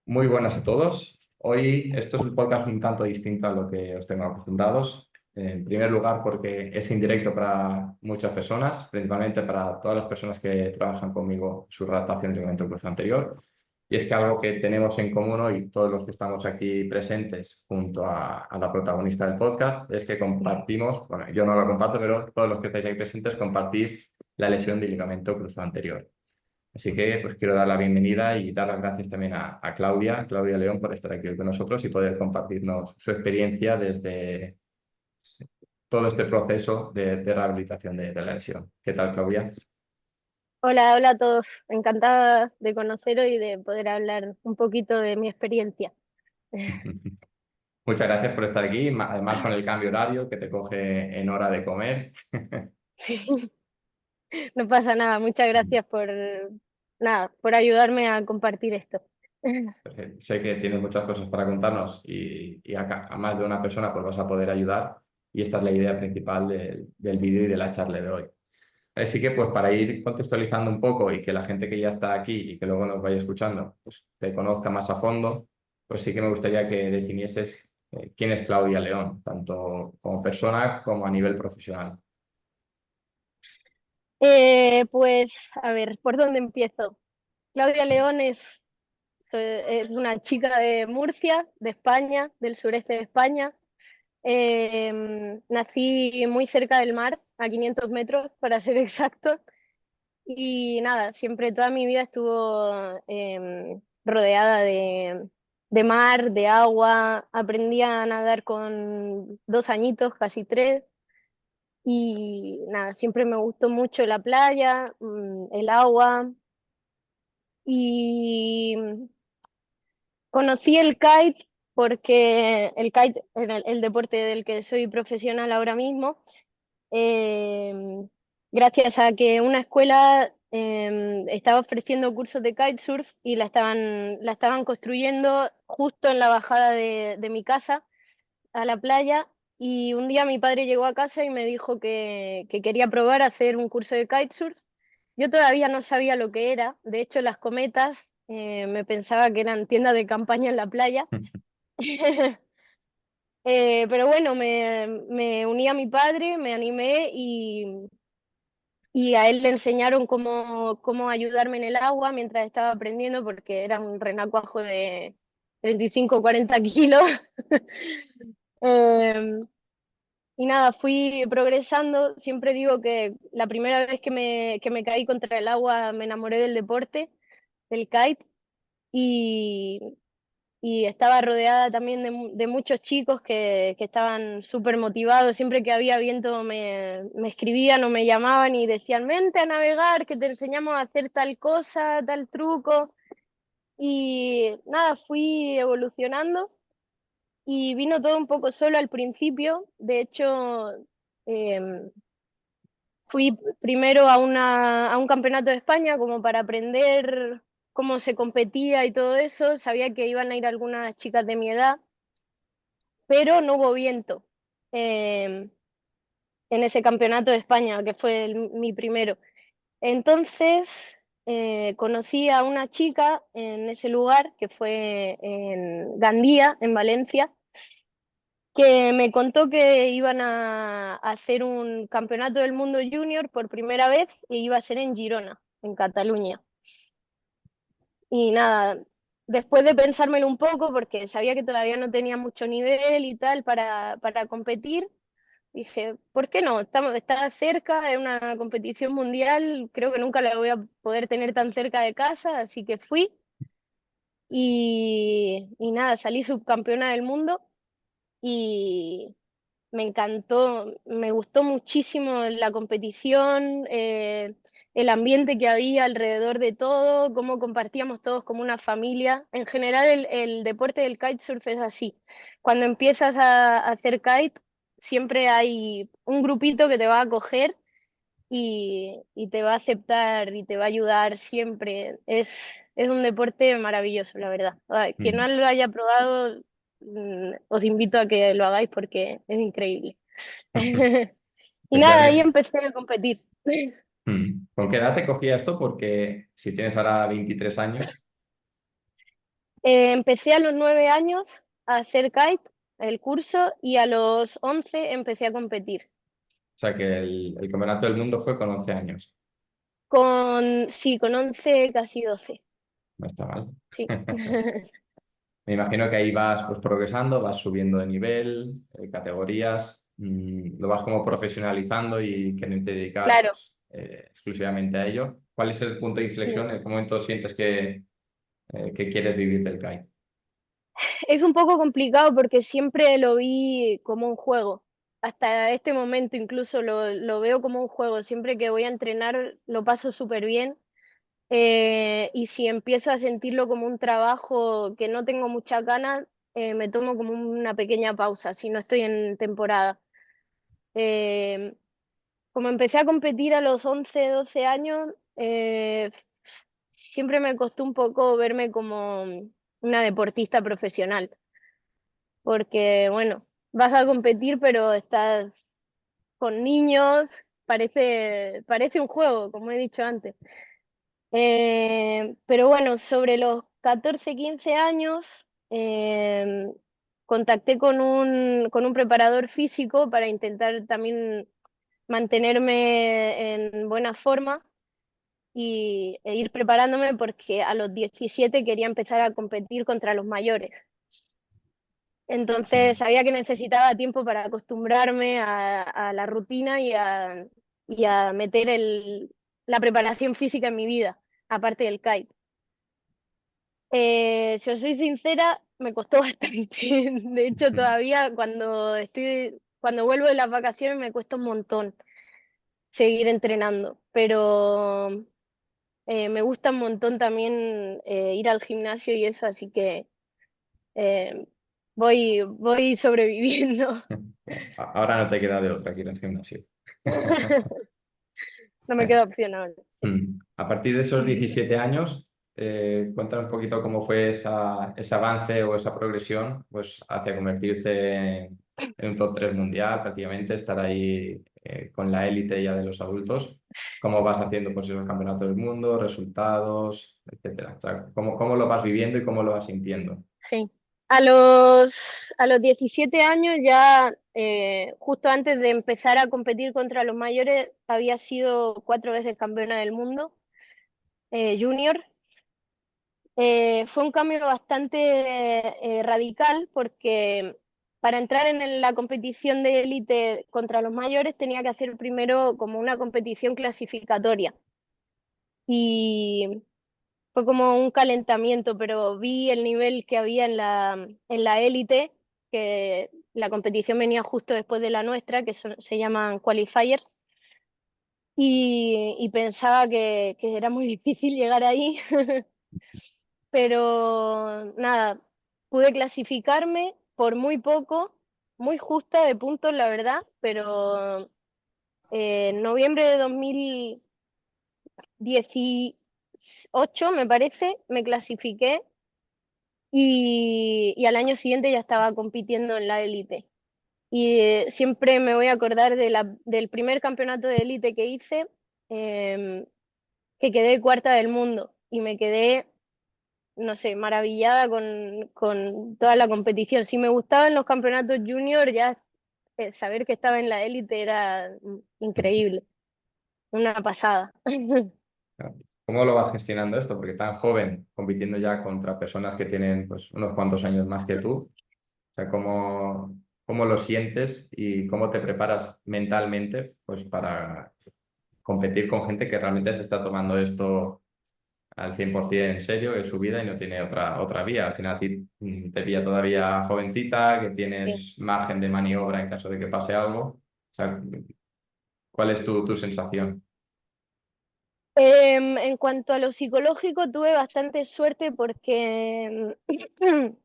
Muy buenas a todos. Hoy esto es un podcast un tanto distinto a lo que os tengo acostumbrados. En primer lugar, porque es indirecto para muchas personas, principalmente para todas las personas que trabajan conmigo en su redactación de evento cruce anterior. Y es que algo que tenemos en común hoy, todos los que estamos aquí presentes junto a la protagonista del podcast, es que compartimos, bueno, yo no lo comparto, pero todos los que estáis ahí presentes compartís la lesión del ligamento cruzado anterior. Así que pues quiero dar la bienvenida y dar las gracias también a Claudia León, por estar aquí hoy con nosotros y poder compartirnos su experiencia desde todo este proceso de rehabilitación de la lesión. ¿Qué tal, Claudia? Hola, hola a todos. Encantada de conoceros y de poder hablar un poquito de mi experiencia. Muchas gracias por estar aquí, además con el cambio horario que te coge en hora de comer. Sí, no pasa nada. Muchas gracias por ayudarme a compartir esto. Sé que tienes muchas cosas para contarnos y a más de una persona pues vas a poder ayudar y esta es la idea principal del vídeo y de la charla de hoy. Así que, pues para ir contextualizando un poco y que la gente que ya está aquí y que luego nos vaya escuchando, pues te conozca más a fondo, pues sí que me gustaría que definieses quién es Claudia León, tanto como persona como a nivel profesional. Pues, a ver, ¿por dónde empiezo? Claudia León es una chica de Murcia, de España, del sureste de España. Nací muy cerca del mar, a 500 metros para ser exacto. Y nada, siempre toda mi vida estuvo rodeada de mar, de agua. Aprendí a nadar con 2 añitos, casi 3. Y nada, siempre me gustó mucho la playa, el agua. Y conocí el kite porque el kite era el deporte del que soy profesional ahora mismo. eh, Gracias a que una escuela estaba ofreciendo cursos de kitesurf y la estaban construyendo justo en la bajada de mi casa a la playa. Y un día mi padre llegó a casa y me dijo que quería probar a hacer un curso de kitesurf. Yo todavía no sabía lo que era. De hecho, las cometas me pensaba que eran tiendas de campaña en la playa. Pero bueno, me uní a mi padre, me animé y a él le enseñaron cómo ayudarme en el agua mientras estaba aprendiendo, porque era un renacuajo de 35 o 40 kilos. Em, y nada, fui progresando. Siempre digo que la primera vez que me caí contra el agua me enamoré del deporte, del kite. Y estaba rodeada también de muchos chicos que estaban súper motivados. Siempre que había viento me escribían o me llamaban y decían, vente a navegar, que te enseñamos a hacer tal cosa, tal truco. Y nada, fui evolucionando y vino todo un poco solo al principio. De hecho, em, fui primero a un campeonato de España como para aprender cómo se competía y todo eso. Sabía que iban a ir algunas chicas de mi edad, pero no hubo viento eh, en ese campeonato de España, que fue mi primero. Entonces, conocí a una chica en ese lugar, que fue en Gandía, en Valencia, que me contó que iban a hacer un campeonato del mundo junior por primera vez y iba a ser en Girona, en Cataluña. Y nada, después de pensármelo un poco, porque sabía que todavía no tenía mucho nivel y tal para competir, dije, ¿por qué no? Está cerca, es una competición mundial, creo que nunca la voy a poder tener tan cerca de casa, así que fui y nada, salí subcampeona del mundo y me encantó, me gustó muchísimo la competición, el ambiente que había alrededor de todo, cómo compartíamos todos como una familia. En general, el deporte del kitesurf es así. Cuando empiezas a hacer kite, siempre hay un grupito que te va a acoger y te va a aceptar y te va a ayudar siempre. Es un deporte maravilloso, la verdad. Ay, quien no Mm. lo haya probado, os invito a que lo hagáis porque es increíble. Y nada, ahí Efectivamente. empecé a competir. ¿Con qué edad te cogía esto? Porque si tienes ahora 23 años. Empecé a los 9 años a hacer kite, el curso, y a los 11 empecé a competir. O sea que el campeonato del mundo fue con 11 años. Sí, con 11, casi 12. No está mal. Sí. Me imagino que ahí vas pues progresando, vas subiendo de nivel, categorías, lo vas como profesionalizando y queriendo dedicar Claro, pues, exclusivamente a ello. ¿Cuál es el punto de sí. inflexión? ¿En qué momento sientes que quieres vivir del kite? Es un poco complicado porque siempre lo vi como un juego. Hasta este momento incluso lo veo como un juego. Siempre que voy a entrenar lo paso súper bien. Y si empiezo a sentirlo como un trabajo que no tengo muchas ganas, me tomo como una pequeña pausa si no estoy en temporada. Eh, Como empecé a competir a los 11 12 años, siempre me costó un poco verme como una deportista profesional, porque bueno, vas a competir pero estás con niños, parece un juego, como he dicho antes. Pero bueno, sobre los 14 15 años, contacté con un preparador físico para intentar también mantenerme en buena forma e ir preparándome porque a los 17 quería empezar a competir contra los mayores. Entonces Mm. sabía que necesitaba tiempo para acostumbrarme a la rutina y a meter la preparación física en mi vida, aparte del kite. Si os soy sincera, me costó bastante. De hecho, todavía cuando vuelvo de las vacaciones me cuesta un montón seguir entrenando, pero me gusta un montón también ir al gimnasio y eso, así que eh, voy sobreviviendo. Ahora no te queda de otra que ir al gimnasio. No me queda opción ahora. Sí. A partir de esos 17 años, cuéntame un poquito cómo fue ese avance o esa progresión pues, hacia convertirte en un top 3 mundial, prácticamente, estar ahí con la élite ya de los adultos. ¿Cómo vas haciendo pues, esos campeonatos del mundo, resultados, etcétera? O sea, ¿cómo lo vas viviendo y cómo lo vas sintiendo? Sí. A los 17 años ya, justo antes de empezar a competir contra los mayores, había sido 4 veces campeona del mundo junior. Fue un cambio bastante radical porque para entrar en la competición de élite contra los mayores tenía que hacer primero como una competición clasificatoria. Y fue como un calentamiento, pero vi el nivel que había en la élite, que la competición venía justo después de la nuestra, se llaman qualifiers, y pensaba que era muy difícil llegar ahí, pero nada, pude clasificarme por muy poco, muy justa de puntos, la verdad, pero en noviembre de 2018, me parece, me clasifiqué y al año siguiente ya estaba compitiendo en la élite. Y siempre me voy a acordar del primer campeonato de élite que hice, em, que quedé cuarta del mundo y me quedé, no sé, maravillada con toda la competición. Si me gustaban los campeonatos junior, ya saber que estaba en la élite era increíble, una pasada. ¿Cómo lo vas gestionando esto? Porque tan joven, compitiendo ya contra personas que tienen pues, unos cuantos años más que tú. O sea, ¿cómo lo sientes y cómo te preparas mentalmente pues, para competir con gente que realmente se está tomando esto al 100% en serio en su vida y no tiene otra vía? Al final a ti te pilla todavía jovencita, que Sí. tienes margen de maniobra en caso de que pase algo. O sea, ¿cuál es tu sensación? En cuanto a lo psicológico, tuve bastante suerte porque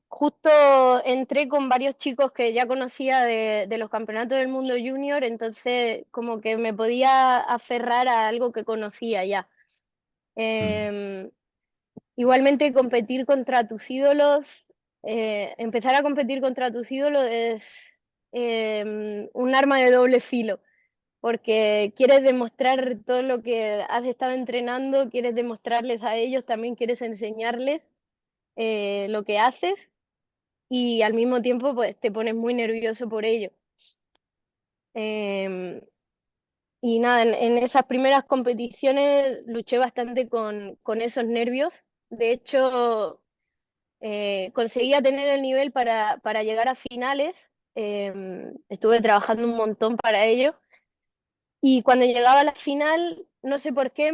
justo entré con varios chicos que ya conocía de los campeonatos del mundo junior, entonces como que me podía aferrar a algo que conocía ya. Mm. Em, Igualmente competir contra tus ídolos, empezar a competir contra tus ídolos es un arma de doble filo porque quieres demostrar todo lo que has estado entrenando, quieres demostrarles a ellos, también quieres enseñarles. lo que haces y al mismo tiempo pues te pones muy nervioso por ello. Em, y nada, en esas primeras competiciones luché bastante con esos nervios. De hecho, conseguía tener el nivel para llegar a finales. Estuve trabajando un montón para ello. Y cuando llegaba a la final, no sé por qué,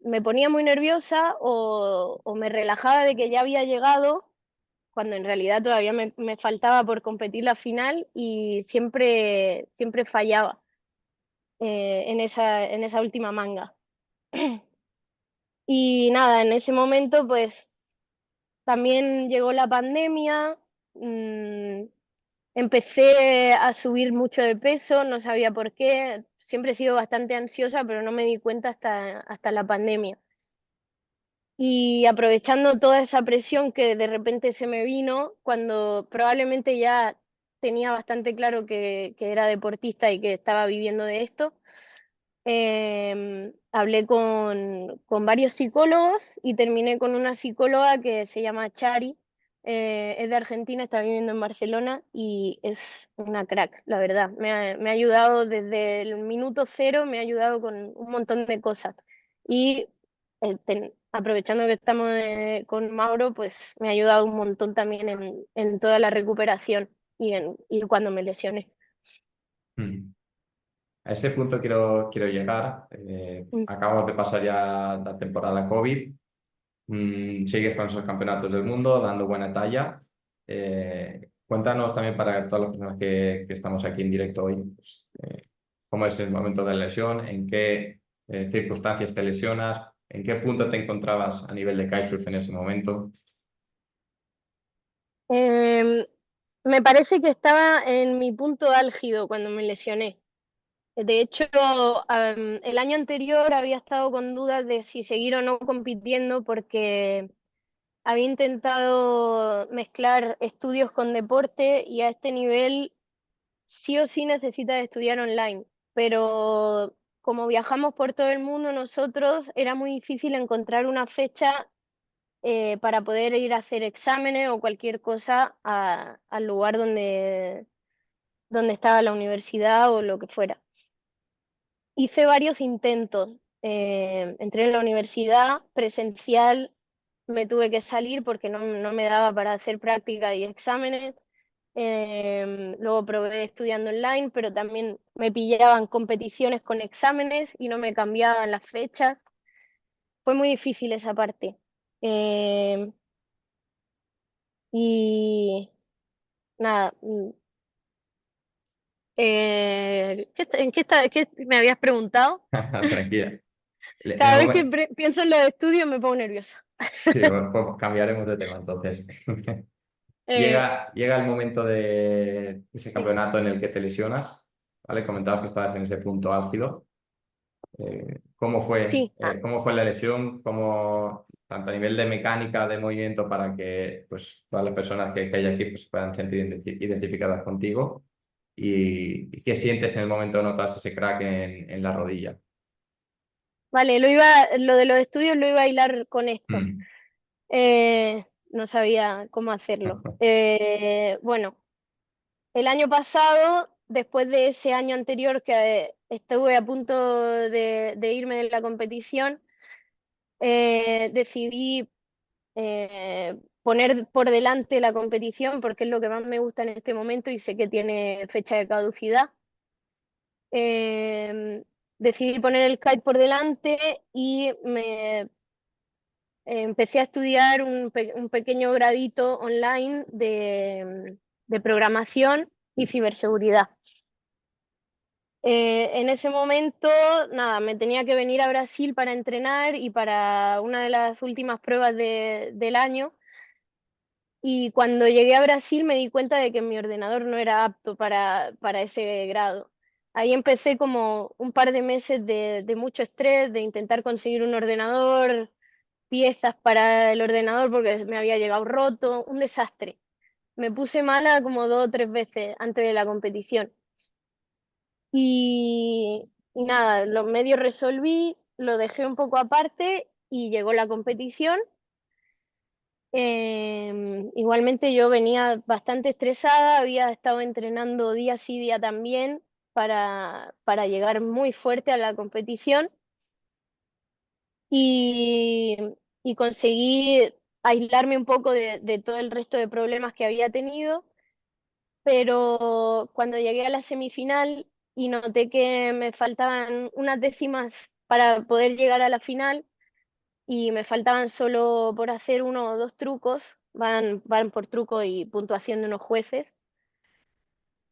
me ponía muy nerviosa o me relajaba de que ya había llegado, cuando en realidad todavía me faltaba por competir la final y siempre fallaba en esa última manga. Y nada, en ese momento pues también llegó la pandemia, empecé a subir mucho de peso, no sabía por qué, siempre he sido bastante ansiosa, pero no me di cuenta hasta la pandemia. Y aprovechando toda esa presión que de repente se me vino, cuando probablemente ya tenía bastante claro que era deportista y que estaba viviendo de esto, hablé con varios psicólogos y terminé con una psicóloga que se llama Chari, es de Argentina, está viviendo en Barcelona y es una crack, la verdad. Me ha ayudado desde el minuto cero, me ha ayudado con un montón de cosas. Y aprovechando que estamos con Mauro, pues me ha ayudado un montón también en toda la recuperación y cuando me lesioné. Mm. A ese punto quiero llegar. Mm. Acabamos de pasar ya la temporada COVID. Sigues con esos campeonatos del mundo, dando buena talla. Cuéntanos también para todas las personas que estamos aquí en directo hoy, pues, cómo es el momento de la lesión, en qué circunstancias te lesionas, en qué punto te encontrabas a nivel de kitesurf en ese momento. Em, Me parece que estaba en mi punto álgido cuando me lesioné. De hecho, el año anterior había estado con dudas de si seguir o no compitiendo porque había intentado mezclar estudios con deporte y a este nivel sí o sí necesitas estudiar online. Pero como viajamos por todo el mundo nosotros, era muy difícil encontrar una fecha para poder ir a hacer exámenes o cualquier cosa al lugar donde estaba la universidad o lo que fuera. Hice varios intentos. Entré en la universidad presencial, me tuve que salir porque no me daba para hacer práctica y exámenes. Luego probé estudiando online, pero también me pillaban competiciones con exámenes y no me cambiaban las fechas. Fue muy difícil esa parte. Em, y nada, ¿qué me habías preguntado? Tranquila. En el Cada vez que momento... pienso en los estudios me pongo nerviosa. Sí, bueno, pues cambiaremos de tema entonces. Eh, Llega el momento de ese sí, campeonato en el que te lesionas, ¿vale? Comentabas que estabas en ese punto álgido. sí. Cómo fue la lesión? Tanto a nivel de mecánica, de movimiento, para que pues, todas las personas que hay aquí pues, puedan sentir identificadas contigo? Y qué sientes en el momento de notar ese crack en la rodilla? Vale, lo de los estudios lo iba a hilar con esto. Mm. No sabía cómo hacerlo. Bueno, el año pasado, después de ese año anterior que estuve a punto de irme de la competición, decidí poner por delante la competición porque es lo que más me gusta en este momento y sé que tiene fecha de caducidad. Em, Decidí poner el kite por delante y empecé a estudiar un pequeño gradito online de programación y ciberseguridad. En ese momento, nada, me tenía que venir a Brasil para entrenar y para una de las últimas pruebas del año. Y cuando llegué a Brasil me di cuenta de que mi ordenador no era apto para ese grado. Ahí empecé como un par de meses de mucho estrés, de intentar conseguir un ordenador, piezas para el ordenador porque me había llegado roto, un desastre. Me puse mala como 2 o 3 veces antes de la competición. Y nada, lo medio resolví, lo dejé un poco aparte y llegó la competición Igualmente yo venía bastante estresada, había estado entrenando día sí día también para llegar muy fuerte a la competición y, y conseguí aislarme un poco de todo el resto de problemas que había tenido, pero cuando llegué a la semifinal y noté que me faltaban unas décimas para poder llegar a la final, y me faltaban solo por hacer uno o dos trucos, van por truco y puntuación de unos jueces.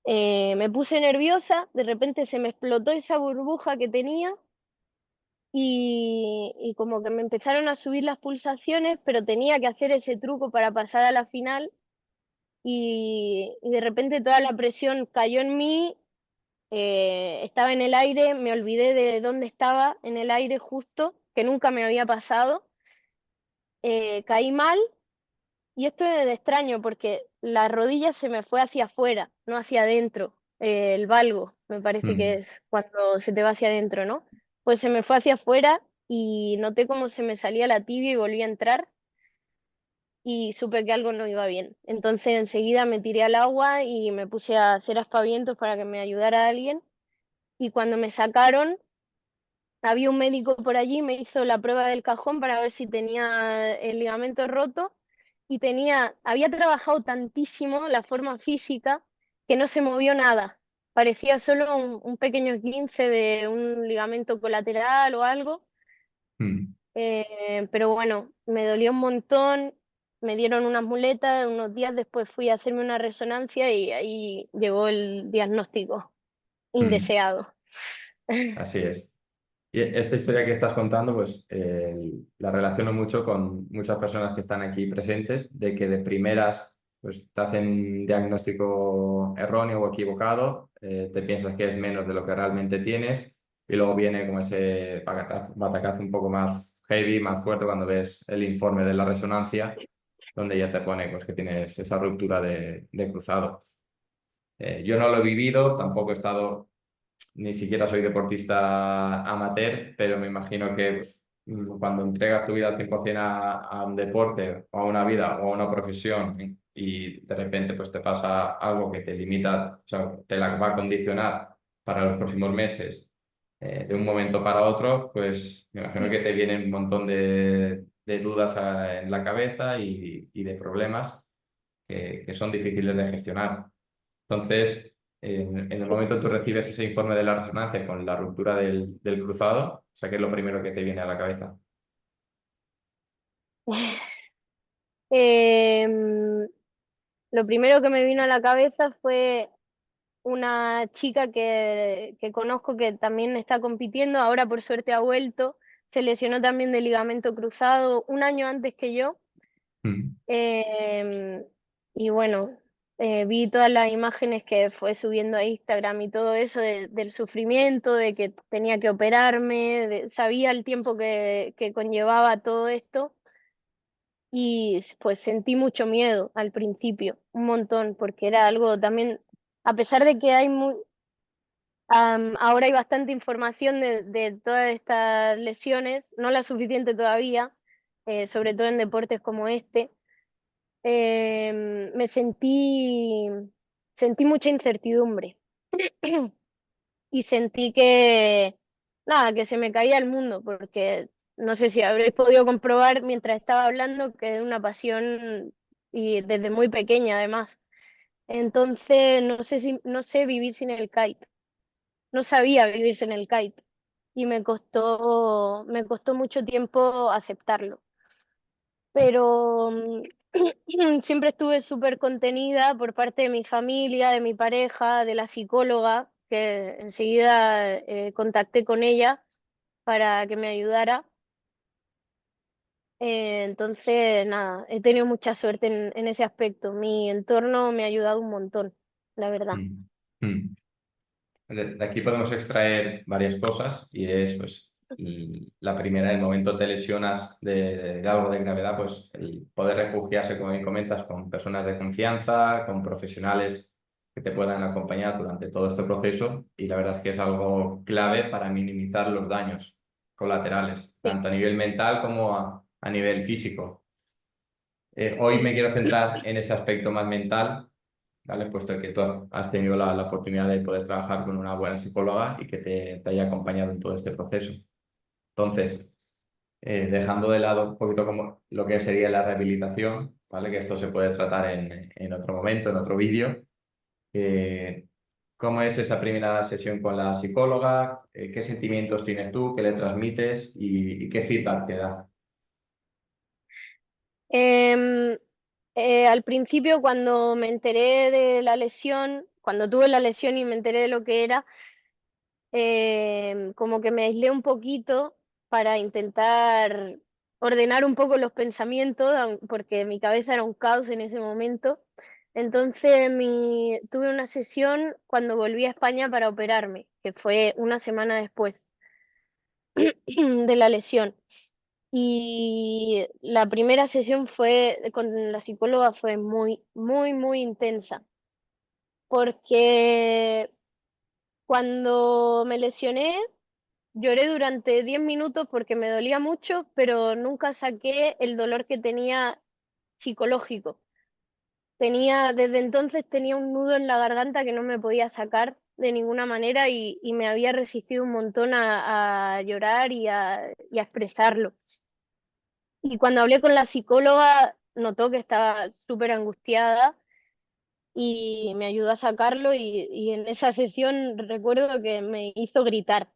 Me puse nerviosa, de repente se me explotó esa burbuja que tenía y como que me empezaron a subir las pulsaciones, pero tenía que hacer ese truco para pasar a la final y de repente toda la presión cayó en mí, estaba en el aire, me olvidé de dónde estaba en el aire justo, que nunca me había pasado, caí mal. Y esto es extraño porque la rodilla se me fue hacia afuera, no hacia adentro. El valgo, me parece que Mm, es cuando se te va hacia adentro, ¿no? Pues se me fue hacia afuera y noté cómo se me salía la tibia y volví a entrar y supe que algo no iba bien. Entonces enseguida me tiré al agua y me puse a hacer aspavientos para que me ayudara alguien. Y cuando me sacaron, había un médico por allí, me hizo la prueba del cajón para ver si tenía el ligamento roto y había trabajado tantísimo la forma física que no se movió nada. Parecía solo un pequeño esguince de un ligamento colateral o algo, mm. pero bueno, me dolió un montón, me dieron unas muletas, unos días después fui a hacerme una resonancia y ahí llegó el diagnóstico Mm, indeseado. así es. Y esta historia que estás contando, pues la relaciono mucho con muchas personas que están aquí presentes, de que de primeras pues, te hacen un diagnóstico erróneo o equivocado, te piensas que es menos de lo que realmente tienes y luego viene como ese batacazo un poco más heavy, más fuerte cuando ves el informe de la resonancia, donde ya te pone pues, que tienes esa ruptura de cruzado. Yo no lo he vivido, tampoco he estado, ni siquiera soy deportista amateur, pero me imagino que pues, cuando entregas tu vida al 100% a un deporte o a una vida o a una profesión y de repente pues, te pasa algo que te limita, o sea, te la va a condicionar para los próximos meses, de un momento para otro, pues me imagino que te vienen un montón de dudas en la cabeza y de problemas que son difíciles de gestionar. Entonces, en el momento que tú recibes ese informe de la resonancia con la ruptura del cruzado, o sea, ¿qué es lo primero que te viene a la cabeza? Em, lo primero que me vino a la cabeza fue una chica que conozco que también está compitiendo, ahora por suerte ha vuelto, se lesionó también de ligamento cruzado un año antes que yo. Mm, em, y bueno, vi todas las imágenes que fue subiendo a Instagram y todo eso del sufrimiento, de que tenía que operarme, sabía el tiempo que conllevaba todo esto. Y pues sentí mucho miedo al principio, un montón, porque era algo también, a pesar de que ahora hay bastante información de todas estas lesiones, no la suficiente todavía, sobre todo en deportes como este, me sentí mucha incertidumbre y sentí que, nada, que se me caía el mundo, porque no sé si habréis podido comprobar mientras estaba hablando que es una pasión y desde muy pequeña además. Entonces, no sé vivir sin el kite. No sabía vivir sin el kite y me costó mucho tiempo aceptarlo. Pero siempre estuve súper contenida por parte de mi familia, de mi pareja, de la psicóloga, que enseguida contacté con ella para que me ayudara. Entonces, nada, he tenido mucha suerte en ese aspecto. Mi entorno me ha ayudado un montón, la verdad. mm, mm. De aquí podemos extraer varias cosas y es, pues, la primera, el momento te lesionas de algo de gravedad, pues el poder refugiarse, como bien comentas, con personas de confianza, con profesionales que te puedan acompañar durante todo este proceso y la verdad es que es algo clave para minimizar los daños colaterales, Sí, tanto a nivel mental como a nivel físico. Hoy me quiero centrar en ese aspecto más mental, ¿vale? Puesto que tú has tenido la oportunidad de poder trabajar con una buena psicóloga y que te haya acompañado en todo este proceso. Entonces, dejando de lado un poquito como lo que sería la rehabilitación, ¿vale? Que esto se puede tratar en otro momento, en otro vídeo. Eh, ¿Cómo es esa primera sesión con la psicóloga? ¿Qué sentimientos tienes tú? ¿Qué le transmites? Y qué feedback te da? Em, Al principio, cuando me enteré de la lesión, cuando tuve la lesión y me enteré de lo que era, como que me aislé un poquito para intentar ordenar un poco los pensamientos, porque mi cabeza era un caos en ese momento. Entonces tuve una sesión cuando volví a España para operarme, que fue una semana después de la lesión. Y la primera sesión fue con la psicóloga fue muy, muy, muy intensa, porque cuando me lesioné lloré durante 10 minutos porque me dolía mucho, pero nunca saqué el dolor que tenía psicológico. Desde entonces tenía un nudo en la garganta que no me podía sacar de ninguna manera y me había resistido un montón a llorar y a expresarlo. Y cuando hablé con la psicóloga, notó que estaba súper angustiada y me ayudó a sacarlo y en esa sesión recuerdo que me hizo gritar.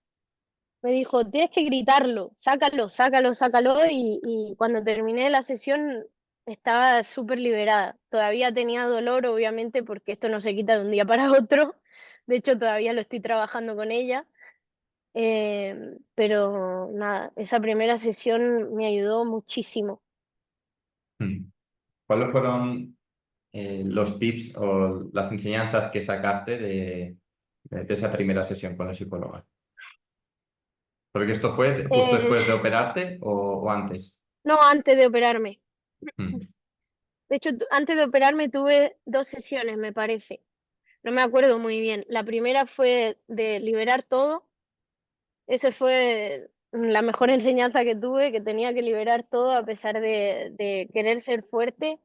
Me dijo, tienes que gritarlo, sácalo, sácalo, sácalo. Y cuando terminé la sesión estaba súper liberada. Todavía tenía dolor, obviamente, porque esto no se quita de un día para otro. De hecho, todavía lo estoy trabajando con ella. Pero nada, esa primera sesión me ayudó muchísimo. Mm. ¿Cuáles fueron los tips o las enseñanzas que sacaste de esa primera sesión con la psicóloga? Porque esto fue justo Eh, después de operarte o antes. no, antes de operarme. Mm, De hecho, antes de operarme tuve dos sesiones, me parece. No me acuerdo muy bien. La primera fue de liberar todo. Esa fue la mejor enseñanza que tuve, que tenía que liberar todo a pesar de querer ser fuerte.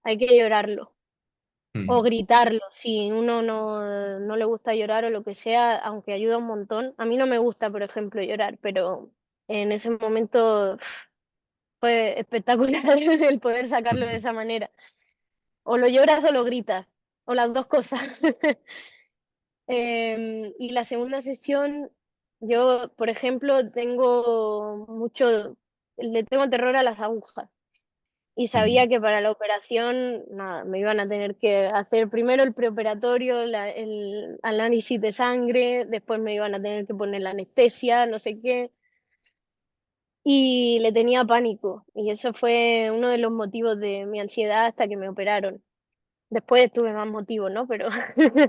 Hay que llorarlo o mm, gritarlo. Si uno no le gusta llorar o lo que sea, aunque ayuda un montón. A mí no me gusta, por ejemplo, llorar, pero en ese momento fue espectacular el poder sacarlo de mm, esa manera. O lo lloras o lo gritas, o las dos cosas. Y la segunda sesión, yo, por ejemplo, le tengo terror a las agujas. Y mm, sabía que para la operación, nada, me iban a tener que hacer primero el preoperatorio, el análisis de sangre, después me iban a tener que poner la anestesia, no sé qué. Y le tenía pánico. Y eso fue uno de los motivos de mi ansiedad hasta que me operaron. Después tuve más motivos, ¿no? Pero mm,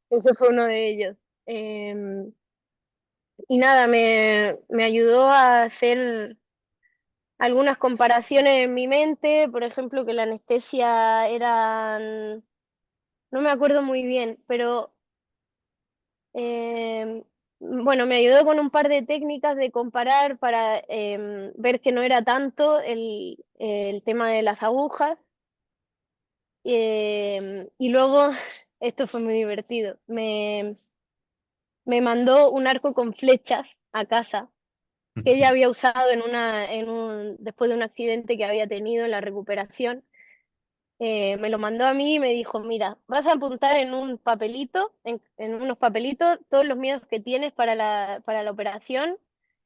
ese fue uno de ellos. Em, y nada, me ayudó a hacer algunas comparaciones en mi mente, por ejemplo, que la anestesia eran, no me acuerdo muy bien, pero bueno, me ayudó con un par de técnicas de comparar para ver que no era tanto el tema de las agujas. Y luego, esto fue muy divertido, me mandó un arco con flechas a casa que ella mm, había usado después de un accidente que había tenido en la recuperación. Me lo mandó a mí y me dijo, mira, vas a apuntar en un papelito, en unos papelitos, todos los miedos que tienes para la operación,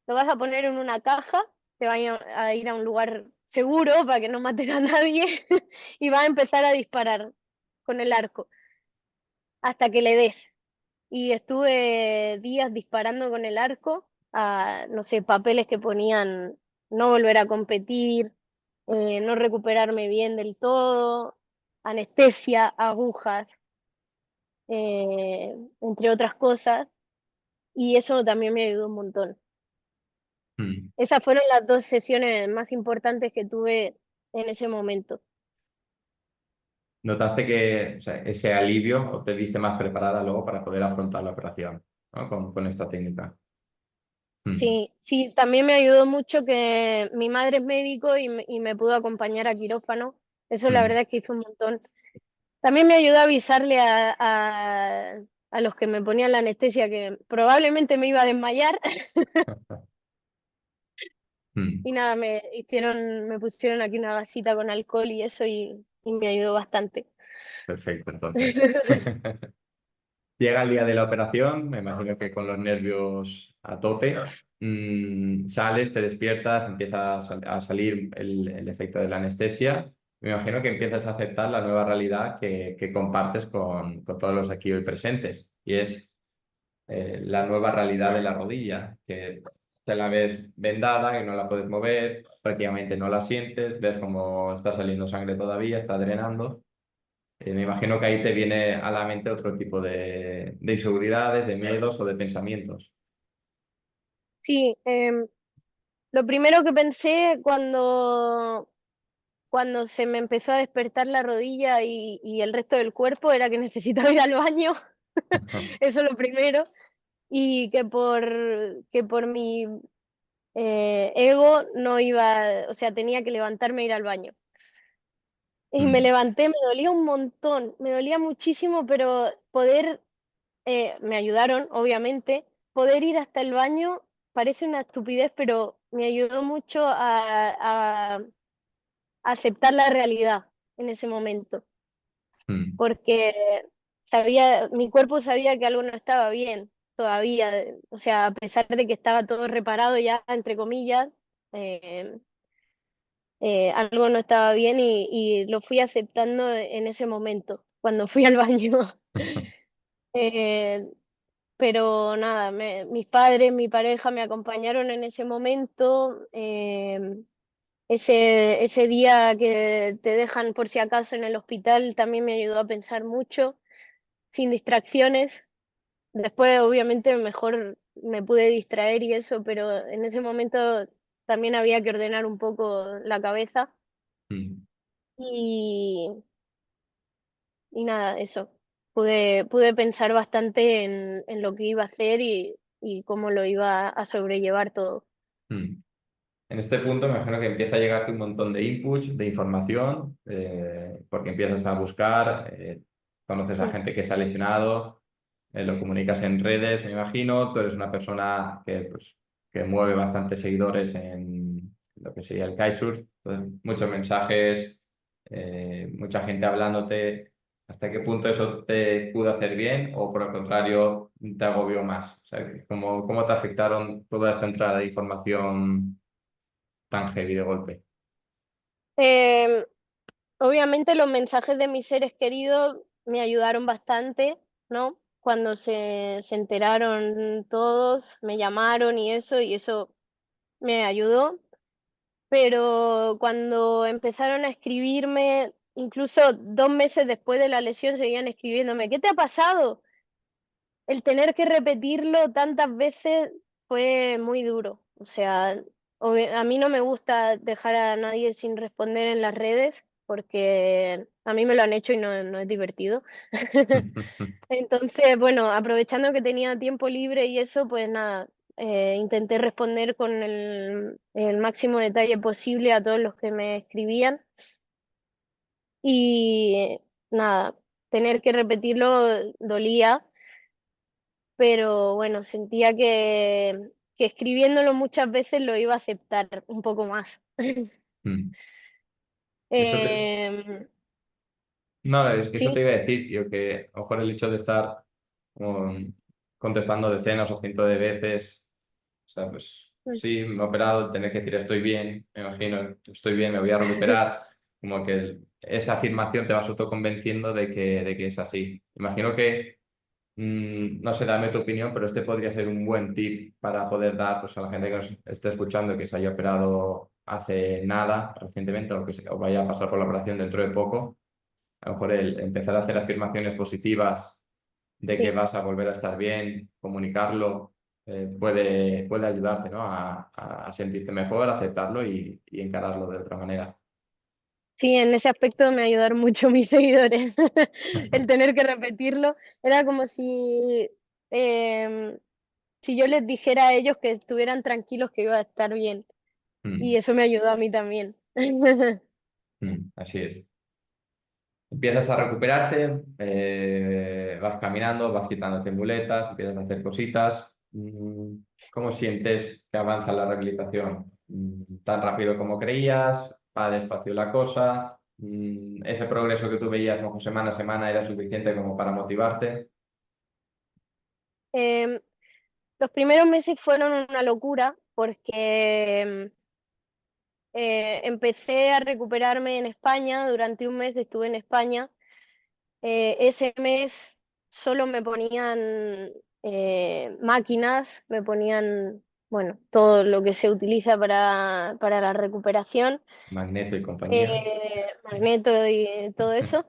lo vas a poner en una caja, te va a ir a un lugar seguro para que no maten a nadie y vas a empezar a disparar con el arco hasta que le des. Y estuve días disparando con el arco a, no sé, papeles que ponían no volver a competir, no recuperarme bien del todo, anestesia, agujas, entre otras cosas, y eso también me ayudó un montón. mm. Esas fueron las dos sesiones más importantes que tuve en ese momento. ¿Notaste que, o sea, ese alivio o te viste más preparada luego para poder afrontar la operación, ¿no? Con esta técnica? Mm, Sí, sí, también me ayudó mucho que mi madre es médico y me pudo acompañar a quirófano. Eso la Mm. verdad es que hizo un montón. También me ayudó a avisarle a los que me ponían la anestesia que probablemente me iba a desmayar Mm. y nada, me pusieron aquí una gasita con alcohol y eso y me ayudó bastante. Perfecto, entonces. Llega el día de la operación, me imagino que con los nervios a tope. Sales, te despiertas, empieza a salir el efecto de la anestesia. Me imagino que empiezas a aceptar la nueva realidad que compartes con todos los aquí hoy presentes. Y es la nueva realidad de la rodilla, que te la ves vendada, que no la puedes mover, prácticamente no la sientes, ves cómo está saliendo sangre todavía, está drenando. Me imagino que ahí te viene a la mente otro tipo de inseguridades, de miedos o de pensamientos. Sí, lo primero que pensé cuando se me empezó a despertar la rodilla y el resto del cuerpo era que necesitaba ir al baño, eso es lo primero, y que por mi ego no iba, o sea, tenía que levantarme e ir al baño. Y me Mm, levanté, me dolía un montón, me dolía muchísimo, pero me ayudaron, obviamente, poder ir hasta el baño parece una estupidez, pero me ayudó mucho a aceptar la realidad en ese momento, mm, porque mi cuerpo sabía que algo no estaba bien todavía, o sea, a pesar de que estaba todo reparado ya, entre comillas, eh, algo no estaba bien y lo fui aceptando en ese momento, cuando fui al baño. Eh, pero nada, mis padres, mi pareja me acompañaron en ese momento. Ese día que te dejan por si acaso en el hospital también me ayudó a pensar mucho, sin distracciones. Después, obviamente, mejor me pude distraer y eso, pero en ese momento también había que ordenar un poco la cabeza. mm, Y, y nada, eso. Pude pensar bastante en lo que iba a hacer y cómo lo iba a sobrellevar todo. mm. En este punto me imagino que empieza a llegarte un montón de inputs, de información, porque empiezas a buscar, conoces a Mm. gente que se ha lesionado, lo comunicas en redes, me imagino. Tú eres una persona pues, que mueve bastantes seguidores en lo que sería el kitesurf, entonces, muchos mensajes, mucha gente hablándote. ¿Hasta qué punto eso te pudo hacer bien o por el contrario te agobió más? O sea, ¿cómo te afectaron toda esta entrada de información tan heavy de golpe? Em, Obviamente los mensajes de mis seres queridos me ayudaron bastante, ¿no? Cuando se enteraron todos, me llamaron y eso me ayudó. Pero cuando empezaron a escribirme, incluso 2 meses después de la lesión, seguían escribiéndome, ¿qué te ha pasado? El tener que repetirlo tantas veces fue muy duro. O sea, a mí no me gusta dejar a nadie sin responder en las redes porque a mí me lo han hecho y no es divertido. Entonces, bueno, aprovechando que tenía tiempo libre y eso, pues nada, intenté responder con el máximo detalle posible a todos los que me escribían y nada, tener que repetirlo dolía, pero bueno, sentía que escribiéndolo muchas veces lo iba a aceptar un poco más. Eso te, Em, no, es que eso te sí, iba a decir, yo que a lo mejor el hecho de estar contestando decenas o cientos de veces, o sea, pues mm, sí, me he operado, tener que decir estoy bien, me imagino, estoy bien, me voy a recuperar, como que esa afirmación te vas autoconvenciendo de que es así. Imagino que, no sé, dame tu opinión, pero este podría ser un buen tip para poder dar pues, a la gente que nos esté escuchando que se haya operado hace nada recientemente o vaya a pasar por la operación dentro de poco. A lo mejor el empezar a hacer afirmaciones positivas de que sí. vas a volver a estar bien, comunicarlo, puede ayudarte, ¿no? a sentirte mejor, a aceptarlo y encararlo de otra manera. Sí, en ese aspecto me ayudaron mucho mis seguidores. El tener que repetirlo era como em, si yo les dijera a ellos que estuvieran tranquilos que iba a estar bien. Y Mm, eso me ayudó a mí también. Así es. Empiezas a recuperarte, vas caminando, vas quitándote muletas, empiezas a hacer cositas. ¿Cómo sientes que avanza la rehabilitación? ¿Tan rápido como creías? ¿Va despacio la cosa? ¿Ese progreso que tú veías como semana a semana era suficiente como para motivarte? Em, los primeros meses fueron una locura porque empecé a recuperarme en España, durante un mes estuve en España. Ese mes solo me ponían máquinas, me ponían, bueno, todo lo que se utiliza para la recuperación, Magneto y compañía. magneto y todo eso.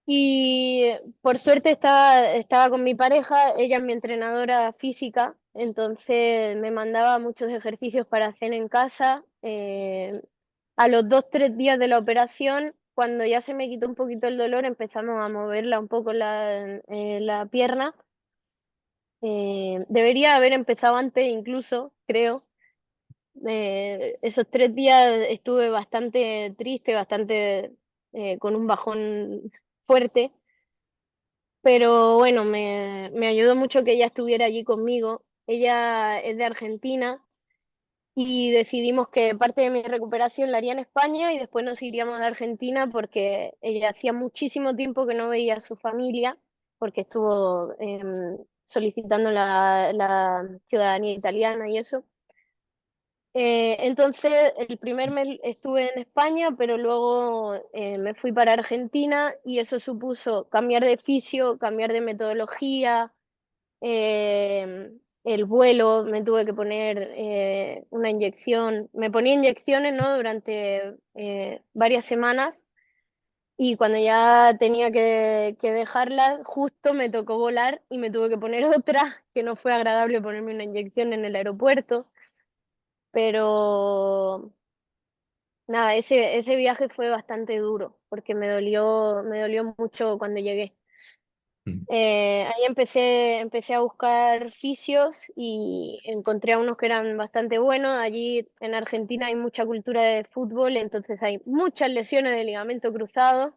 Y por suerte estaba con mi pareja, ella es mi entrenadora física, entonces me mandaba muchos ejercicios para hacer en casa. A los 2, 3 días de la operación, cuando ya se me quitó un poquito el dolor, empezamos a moverla un poco la pierna. Debería haber empezado antes incluso, creo. Esos 3 días estuve bastante triste, bastante con un bajón fuerte, pero bueno, me ayudó mucho que ella estuviera allí conmigo. Ella es de Argentina y decidimos que parte de mi recuperación la haría en España y después nos iríamos a Argentina porque ella hacía muchísimo tiempo que no veía a su familia porque estuvo solicitando la ciudadanía italiana y eso. Entonces, el primer mes estuve en España, pero luego me fui para Argentina y eso supuso cambiar de fisio, cambiar de metodología, eh, el vuelo, me tuve que poner una inyección, me ponía inyecciones, ¿no? Durante varias semanas y cuando ya tenía que dejarlas, justo me tocó volar y me tuve que poner otra, que no fue agradable ponerme una inyección en el aeropuerto, pero nada, ese viaje fue bastante duro porque me dolió mucho cuando llegué. Ahí empecé a buscar fisios y encontré a unos que eran bastante buenos. Allí en Argentina hay mucha cultura de fútbol, entonces hay muchas lesiones de ligamento cruzado,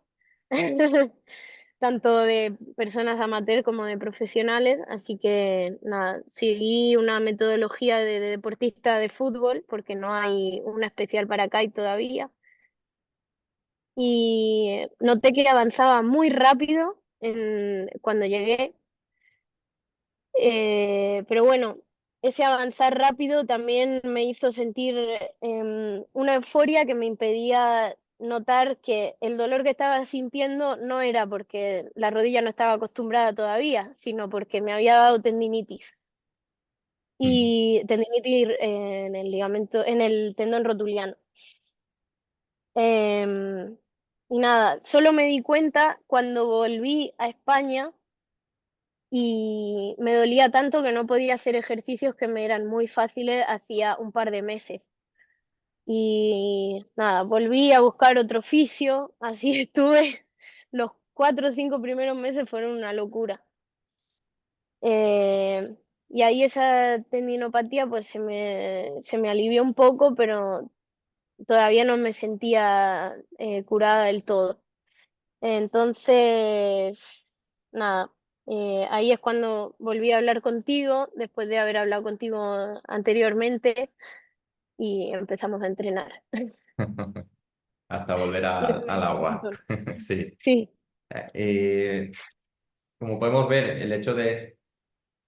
tanto de personas amateur como de profesionales. Así que nada, seguí una metodología de deportista de fútbol porque no hay una especial para CAI todavía. Y noté que avanzaba muy rápido cuando llegué. Pero bueno, ese avanzar rápido también me hizo sentir una euforia que me impedía notar que el dolor que estaba sintiendo no era porque la rodilla no estaba acostumbrada todavía, sino porque me había dado tendinitis. Y tendinitis en el ligamento, en el tendón rotuliano. Em, y nada, solo me di cuenta cuando volví a España y me dolía tanto que no podía hacer ejercicios que me eran muy fáciles hacía un par de meses. Y nada, volví a buscar otro oficio, así estuve. Los 4 o 5 primeros meses fueron una locura. Eh, y ahí esa tendinopatía pues se me alivió un poco, pero todavía no me sentía curada del todo. Entonces, nada, ahí es cuando volví a hablar contigo, después de haber hablado contigo anteriormente, y empezamos a entrenar. Hasta volver Y eso me al ayudó un agua. montón. Sí. Sí. Eh, Como podemos ver, el hecho de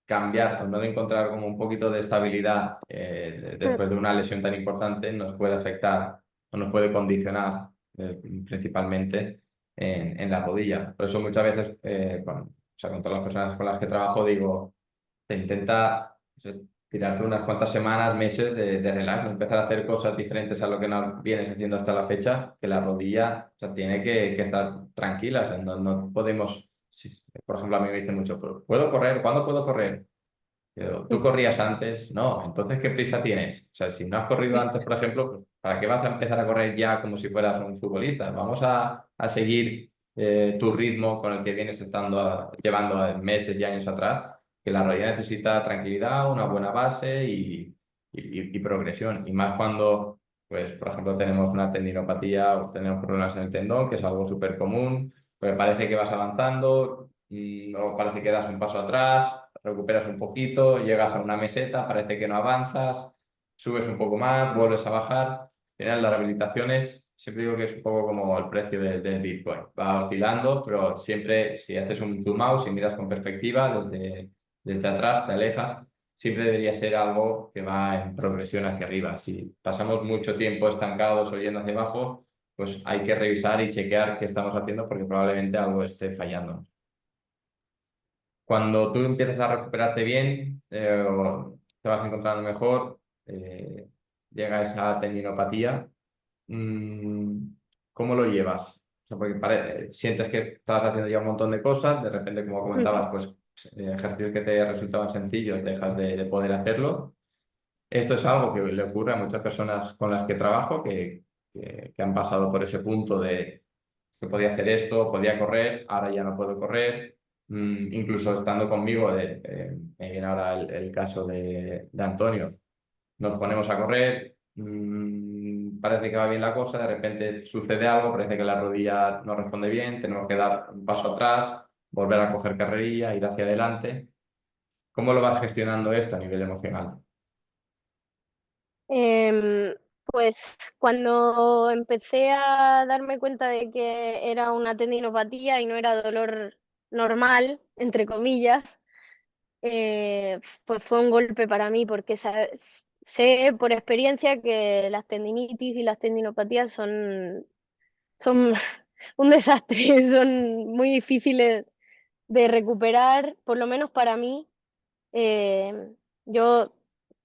cambiar o no de encontrar como un poquito de estabilidad Mm. después de una lesión tan importante nos puede afectar o nos puede condicionar principalmente en la rodilla. Por eso muchas veces, o sea, con todas las personas con las que trabajo, digo, te intenta tirarte unas cuantas semanas, meses de relax, no empezar a hacer cosas diferentes a lo que no vienes haciendo hasta la fecha, que la rodilla, o sea, tiene que estar tranquila, o sea, no podemos, por ejemplo, a mí me dicen mucho, "¿Pero ¿puedo correr? ¿Cuándo puedo correr? ¿Tú corrías antes? No, entonces ¿qué prisa tienes? O sea, si no has corrido antes, por ejemplo, pues, ¿para qué vas a empezar a correr ya como si fueras un futbolista? Vamos a seguir tu ritmo con el que vienes llevando meses y años atrás, que la rodilla necesita tranquilidad, una buena base y progresión. Y más cuando Pues, por ejemplo, tenemos una tendinopatía o tenemos problemas en el tendón, que es algo súper común, pues parece que vas avanzando, o parece que das un paso atrás, recuperas un poquito, llegas a una meseta, parece que no avanzas, subes un poco más, vuelves a bajar. Al final, las rehabilitaciones, siempre digo que es un poco como el precio del Bitcoin. Va oscilando, pero siempre si haces un zoom out, si miras con perspectiva, desde atrás, te alejas, siempre debería ser algo que va en progresión hacia arriba. Si pasamos mucho tiempo estancados o yendo hacia abajo, pues hay que revisar y chequear qué estamos haciendo porque probablemente algo esté fallando. Cuando tú empiezas a recuperarte bien o te vas encontrando mejor, llega esa tendinopatía. mm, ¿Cómo lo llevas? O sea, porque sientes que estabas haciendo ya un montón de cosas, de repente, como comentabas, pues ejercicios que te resultaban sencillos, dejas de poder hacerlo. Esto es algo que le ocurre a muchas personas con las que trabajo que han pasado por ese punto de que podía hacer esto, podía correr, ahora ya no puedo correr. Incluso estando conmigo, me viene ahora el caso de Antonio. Nos ponemos a correr, parece que va bien la cosa, de repente sucede algo, parece que la rodilla no responde bien, tenemos que dar un paso atrás, volver a coger carrerilla, ir hacia adelante. ¿Cómo lo vas gestionando esto a nivel emocional? Em, pues cuando empecé a darme cuenta de que era una tendinopatía y no era dolor normal, entre comillas, pues fue un golpe para mí porque sé por experiencia que las tendinitis y las tendinopatías son un desastre, son muy difíciles de recuperar, por lo menos para mí. Eh, yo,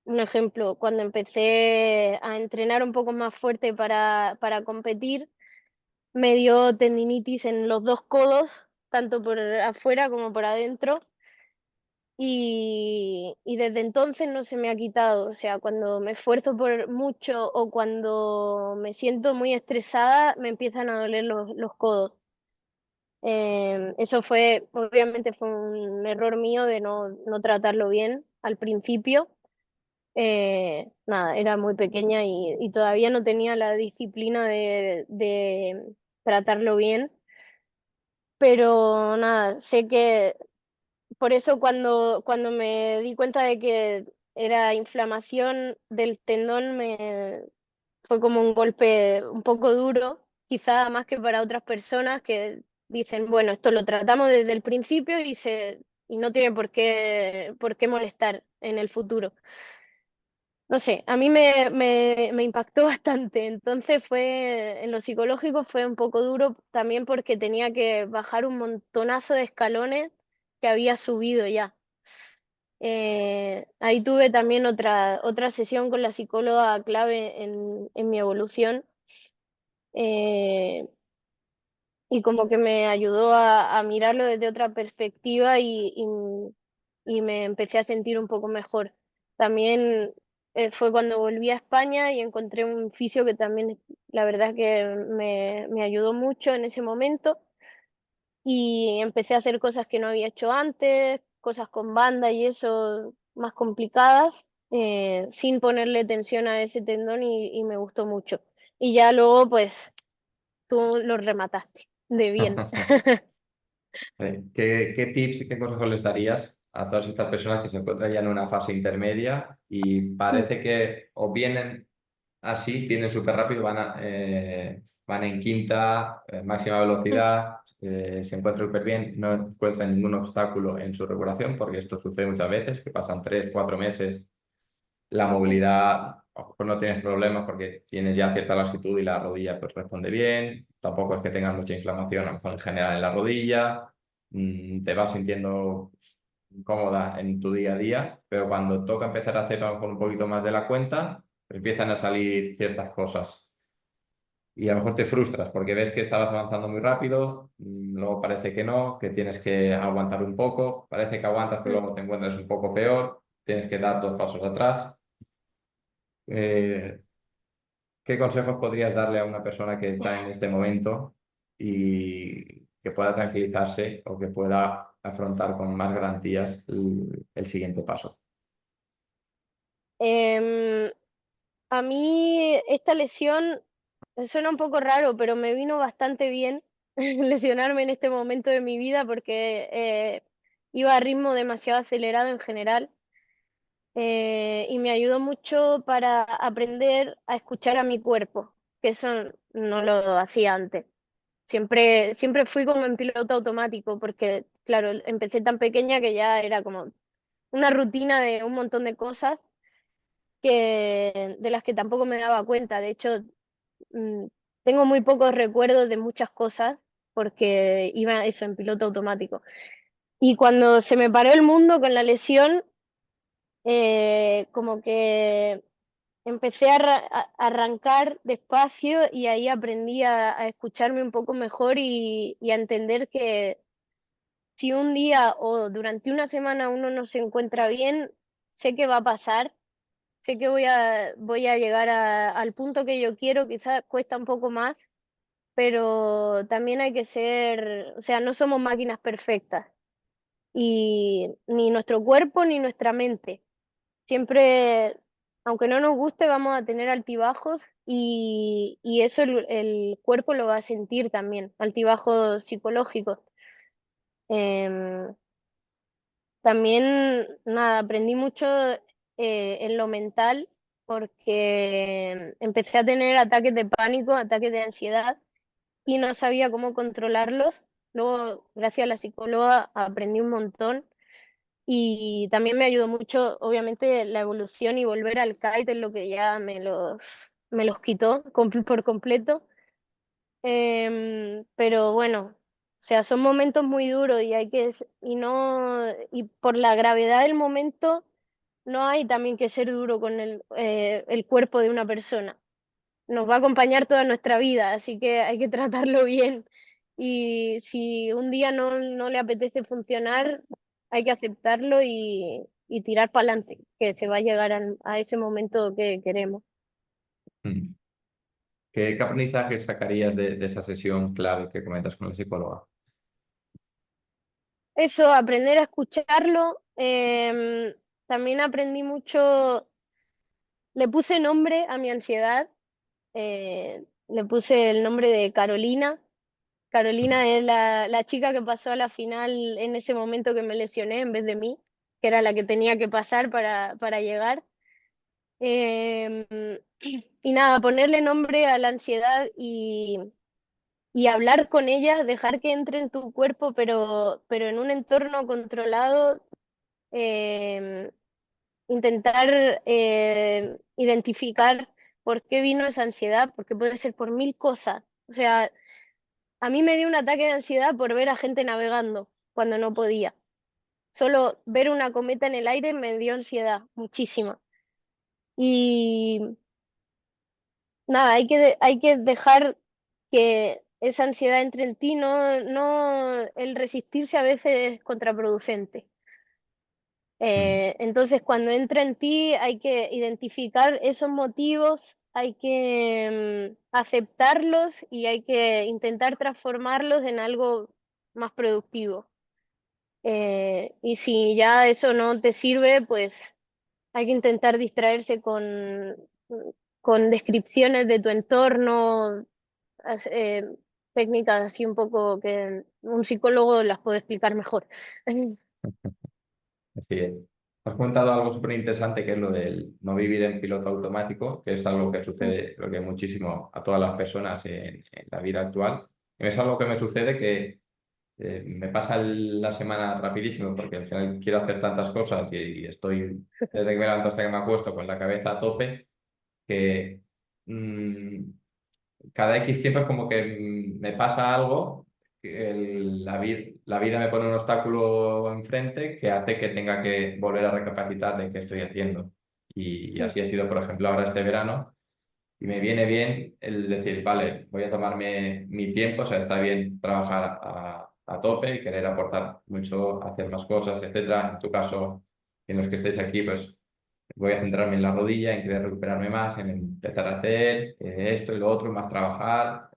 un ejemplo, cuando empecé a entrenar un poco más fuerte para competir, me dio tendinitis en los dos codos, tanto por afuera como por adentro, y desde entonces no se me ha quitado. O sea, cuando me esfuerzo por mucho o cuando me siento muy estresada, me empiezan a doler los codos. Eso fue, obviamente fue un error mío de no tratarlo bien al principio. Nada, era muy pequeña y todavía no tenía la disciplina de tratarlo bien, pero nada, sé que por eso cuando me di cuenta de que era inflamación del tendón, fue como un golpe un poco duro, quizá más que para otras personas que dicen, bueno, esto lo tratamos desde el principio y no tiene por qué molestar en el futuro. No sé, a mí me impactó bastante, entonces en lo psicológico fue un poco duro también porque tenía que bajar un montonazo de escalones que había subido ya. Ahí tuve también otra sesión con la psicóloga clave en mi evolución, eh, y como que me ayudó a mirarlo desde otra perspectiva y me empecé a sentir un poco mejor. También fue cuando volví a España y encontré un fisio que también, la verdad que me ayudó mucho en ese momento y empecé a hacer cosas que no había hecho antes, cosas con banda y eso más complicadas, sin ponerle tensión a ese tendón y me gustó mucho. Y ya luego, pues, tú lo remataste de bien. ¿Qué tips y qué consejos les darías a todas estas personas que se encuentran ya en una fase intermedia y parece que o vienen así, vienen súper rápido, van en quinta, máxima velocidad, se encuentran súper bien, no encuentran ningún obstáculo en su recuperación, porque esto sucede muchas veces, que pasan 3, 4 meses, la movilidad, a lo mejor no tienes problemas porque tienes ya cierta lasitud y la rodilla pues responde bien, tampoco es que tengas mucha inflamación a lo mejor en general en la rodilla, te vas sintiendo cómoda en tu día a día, pero cuando toca empezar a hacer a lo mejor un poquito más de la cuenta, empiezan a salir ciertas cosas. Y a lo mejor te frustras porque ves que estabas avanzando muy rápido, luego parece que no, que tienes que aguantar un poco, parece que aguantas pero luego te encuentras un poco peor, tienes que dar 2 pasos atrás. Eh, ¿Qué consejos podrías darle a una persona que está en este momento y que pueda tranquilizarse o que pueda afrontar con más garantías el siguiente paso? Em, A mí esta lesión suena un poco raro, pero me vino bastante bien lesionarme en este momento de mi vida porque iba a ritmo demasiado acelerado en general, y me ayudó mucho para aprender a escuchar a mi cuerpo, que eso no lo hacía antes. Siempre fui como en piloto automático porque, claro, empecé tan pequeña que ya era como una rutina de un montón de cosas de las que tampoco me daba cuenta. De hecho, mm, tengo muy pocos recuerdos de muchas cosas porque iba eso en piloto automático. Y cuando se me paró el mundo con la lesión, como que empecé a arrancar despacio y ahí aprendí a escucharme un poco mejor y a entender que si un día o durante una semana uno no se encuentra bien, sé que va a pasar. Sé que voy a llegar al punto que yo quiero, quizás cuesta un poco más, pero también hay que ser, o sea, no somos máquinas perfectas y ni nuestro cuerpo ni nuestra mente. Siempre, aunque no nos guste, vamos a tener altibajos y eso el cuerpo lo va a sentir también, altibajos psicológicos. Em, También, nada, aprendí mucho en lo mental porque empecé a tener ataques de pánico, ataques de ansiedad y no sabía cómo controlarlos. Luego, gracias a la psicóloga, aprendí un montón y también me ayudó mucho, obviamente, la evolución y volver al kite es lo que ya me los quitó por completo. Pero bueno, o sea, son momentos muy duros y hay y no, y por la gravedad del momento, no hay también que ser duro con el cuerpo de una persona. Nos va a acompañar toda nuestra vida, así que hay que tratarlo bien. Y si un día no le apetece funcionar, hay que aceptarlo y tirar para adelante, que se va a llegar a ese momento que queremos. Mm. ¿Qué aprendizaje sacarías de esa sesión clave que comentas con la psicóloga? Eso, aprender a escucharlo. También aprendí mucho, le puse nombre a mi ansiedad, le puse el nombre de Carolina. Carolina es la chica que pasó a la final en ese momento que me lesioné en vez de mí, que era la que tenía que pasar para llegar. Em, y nada, ponerle nombre a la ansiedad y hablar con ella, dejar que entre en tu cuerpo, pero en un entorno controlado. em, Intentar identificar por qué vino esa ansiedad, porque puede ser por mil cosas. O sea, a mí me dio un ataque de ansiedad por ver a gente navegando cuando no podía. Solo ver una cometa en el aire me dio ansiedad, muchísima. Y nada, hay que dejar que esa ansiedad entre en ti, el resistirse a veces es contraproducente. Mm. Entonces, cuando entra en ti, hay que identificar esos motivos, hay que aceptarlos y hay que intentar transformarlos en algo más productivo. Y si ya eso no te sirve, pues hay que intentar distraerse con descripciones de tu entorno, as- eh, técnicas así un poco que un psicólogo las puede explicar mejor. Así es. Has comentado algo súper interesante que es lo del no vivir en piloto automático, que es algo que sucede, creo que muchísimo a todas las personas en la vida actual. Y es algo que me sucede que me pasa la semana rapidísimo porque al final quiero hacer tantas cosas y estoy desde que me levanto hasta que me acuesto con la cabeza a tope que mm, cada X tiempo es como que me pasa algo, que la vida me pone un obstáculo enfrente que hace que tenga que volver a recapacitar de qué estoy haciendo. Y así ha sido, por ejemplo, ahora este verano. Y me viene bien el decir, vale, voy a tomarme mi tiempo, o sea, está bien trabajar a tope y querer aportar mucho, hacer más cosas, etcétera. En tu caso, en los que estéis aquí, pues voy a centrarme en la rodilla, en querer recuperarme más, en empezar a hacer esto y lo otro, más trabajar.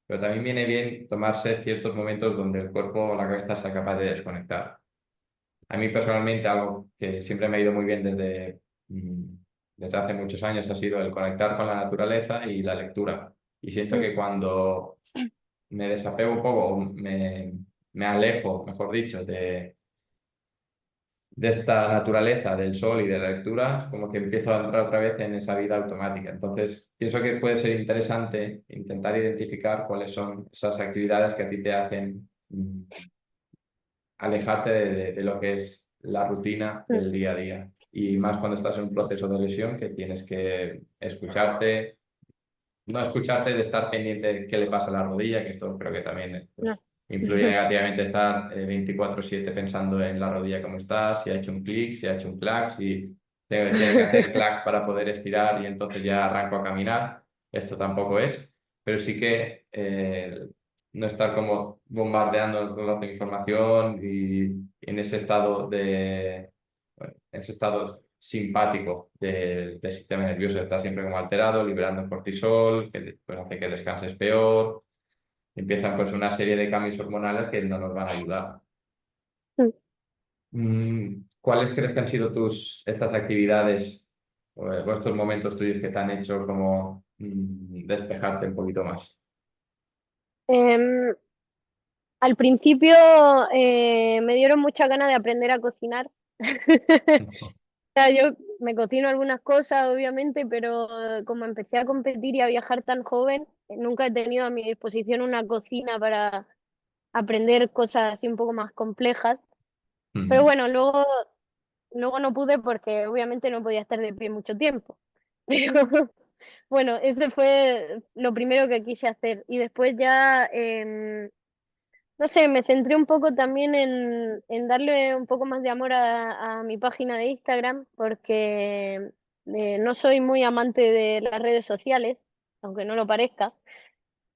Pero también viene bien tomarse ciertos momentos donde el cuerpo o la cabeza sea capaz de desconectar. A mí personalmente algo que siempre me ha ido muy bien desde desde hace muchos años ha sido el conectar con la naturaleza y la lectura. Y siento Mm, que cuando me desapego un poco, o me alejo, mejor dicho, de esta naturaleza del sol y de la lectura, como que empiezo a entrar otra vez en esa vida automática. Entonces, pienso que puede ser interesante intentar identificar cuáles son esas actividades que a ti te hacen alejarte de lo que es la rutina mm, del día a día. Y más cuando estás en un proceso de lesión que tienes que escucharte, no escucharte de estar pendiente de qué le pasa a la rodilla, que esto creo que también pues, no. influye negativamente estar 24/7 pensando en la rodilla cómo está, si ha hecho un clic, si ha hecho un clac, si tiene que hacer clac para poder estirar y entonces ya arranco a caminar. Esto tampoco es, pero sí que no estar como bombardeando con la información y en ese estado bueno, en ese estado simpático del sistema nervioso, está siempre como alterado, liberando cortisol, que pues, hace que descanses peor. Empiezan pues una serie de cambios hormonales que no nos van a ayudar. ¿Cuáles crees que han sido estas actividades o estos momentos tuyos que te han hecho como despejarte un poquito más? Em, Al principio me dieron mucha ganas de aprender a cocinar. O sea, yo me cocino algunas cosas, obviamente, pero como empecé a competir y a viajar tan joven, nunca he tenido a mi disposición una cocina para aprender cosas así un poco más complejas. Pero bueno, luego no pude porque obviamente no podía estar de pie mucho tiempo. Pero bueno, ese fue lo primero que quise hacer. Y después ya no sé, me centré un poco también en darle un poco más de amor a mi página de Instagram, porque no soy muy amante de las redes sociales, aunque no lo parezca,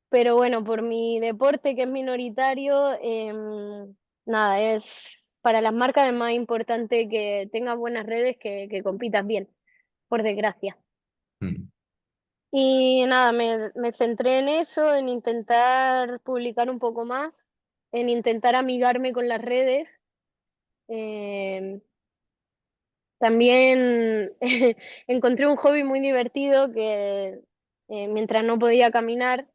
pero bueno, por mi deporte que es minoritario, nada, es para las marcas es más importante que tengas buenas redes que compitas bien, por desgracia. Y nada, me centré en eso, en intentar publicar un poco más, en intentar amigarme con las redes. Eh, También encontré un hobby muy divertido que mientras no podía caminar,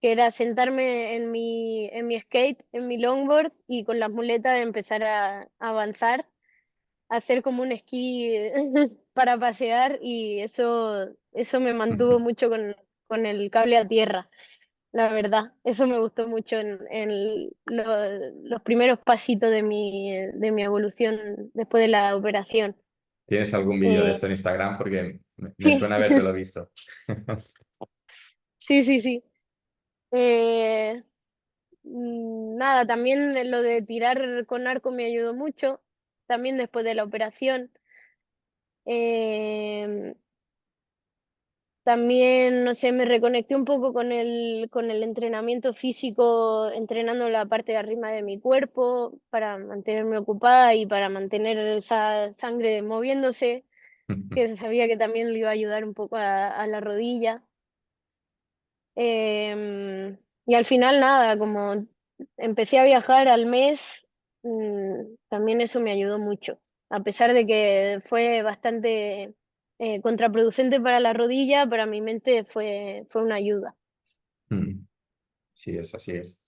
que era sentarme en mi skate, en mi longboard y con las muletas empezar a avanzar, a hacer como un esquí para pasear y eso me mantuvo mucho con el cable a tierra. La verdad, eso me gustó mucho en los primeros pasitos de mi evolución después de la operación. ¿Tienes algún vídeo de Eh, esto en Instagram? Porque me sí, suena habértelo visto. sí, sí, sí. Eh, Nada, también lo de tirar con arco me ayudó mucho, también después de la operación. Eh, También, no sé, me reconecté un poco con el entrenamiento físico, entrenando la parte de arriba de mi cuerpo para mantenerme ocupada y para mantener esa sangre moviéndose, que sabía que también le iba a ayudar un poco a la rodilla. Y al final, nada, como empecé a viajar al mes, también eso me ayudó mucho, a pesar de que fue bastante contraproducente para la rodilla, para mi mente fue una ayuda. Sí, es así es.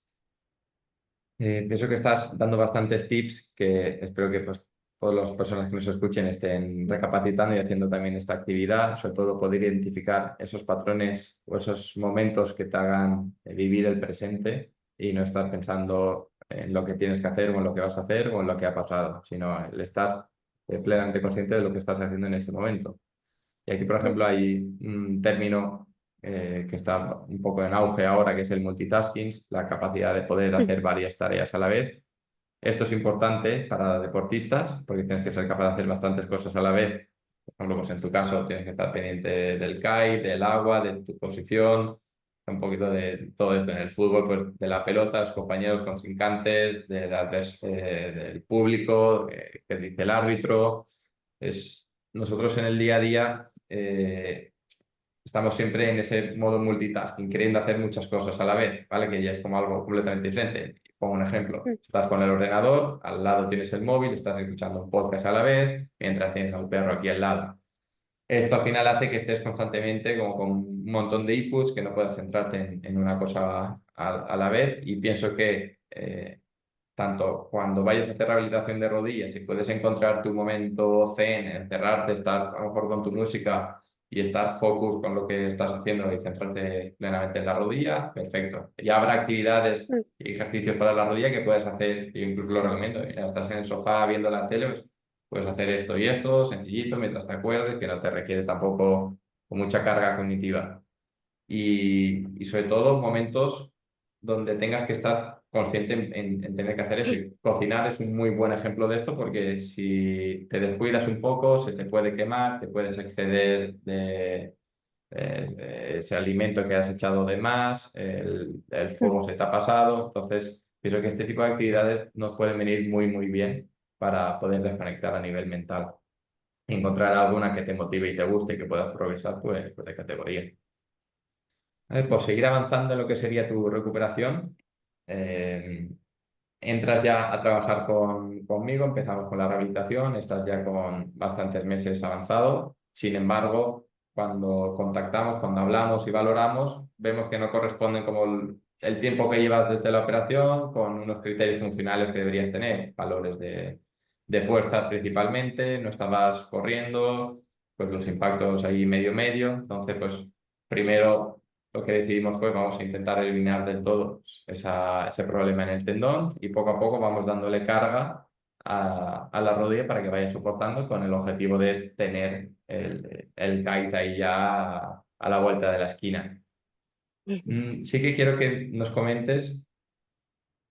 Pienso que estás dando bastantes tips que espero que pues, todas las personas que nos escuchen estén recapacitando y haciendo también esta actividad, sobre todo poder identificar esos patrones o esos momentos que te hagan vivir el presente y no estar pensando en lo que tienes que hacer o en lo que vas a hacer o en lo que ha pasado, sino el estar plenamente consciente de lo que estás haciendo en este momento. Y aquí, por ejemplo, hay un término que está un poco en auge ahora, que es el multitasking, la capacidad de poder hacer varias tareas a la vez. Esto es importante para deportistas porque tienes que ser capaz de hacer bastantes cosas a la vez. Por ejemplo, pues en tu caso tienes que estar pendiente del kite, del agua, de tu posición, un poquito de todo esto en el fútbol, pues de la pelota, los compañeros contrincantes, del público, que dice el árbitro. Nosotros en el día a día estamos siempre en ese modo multitasking, queriendo hacer muchas cosas a la vez, ¿vale? Que ya es como algo completamente diferente. Pongo un ejemplo. Estás con el ordenador, al lado tienes el móvil, estás escuchando un podcast a la vez, mientras tienes al perro aquí al lado. esto al final hace que estés constantemente como con un montón de inputs, que no puedas centrarte en una cosa a la vez. Y pienso que tanto cuando vayas a hacer rehabilitación de rodillas, si puedes encontrar tu momento zen, encerrarte, estar a lo mejor con tu música y estar focus con lo que estás haciendo y centrarte plenamente en la rodilla, perfecto. Ya habrá actividades Mm. y ejercicios para la rodilla que puedes hacer, yo incluso lo recomiendo. Mira, estás en el sofá viendo la tele, pues, puedes hacer esto y esto, sencillito, mientras te acuerdes, que no te requiere tampoco con mucha carga cognitiva. Y sobre todo momentos donde tengas que estar consciente en tener que hacer eso. Y cocinar es un muy buen ejemplo de esto porque si te descuidas un poco, se te puede quemar, te puedes exceder de ese alimento que has echado de más, el fuego se te ha pasado. Entonces, creo que este tipo de actividades nos pueden venir muy, muy bien para poder desconectar a nivel mental. Encontrar alguna que te motive y te guste y que puedas progresar, pues de categoría. A ver, pues seguir avanzando en lo que sería tu recuperación. Eh, Entras ya a trabajar conmigo, empezamos con la rehabilitación, estás ya con bastantes meses avanzado. Sin embargo, cuando contactamos, cuando hablamos y valoramos, vemos que no corresponden como el tiempo que llevas desde la operación con unos criterios funcionales que deberías tener, valores de fuerza principalmente, no estabas corriendo, pues los impactos ahí medio medio. Entonces, pues primero lo que decidimos fue vamos a intentar eliminar del todo ese problema en el tendón y poco a poco vamos dándole carga a la rodilla para que vaya soportando con el objetivo de tener el kite ahí ya a la vuelta de la esquina. Sí que quiero que nos comentes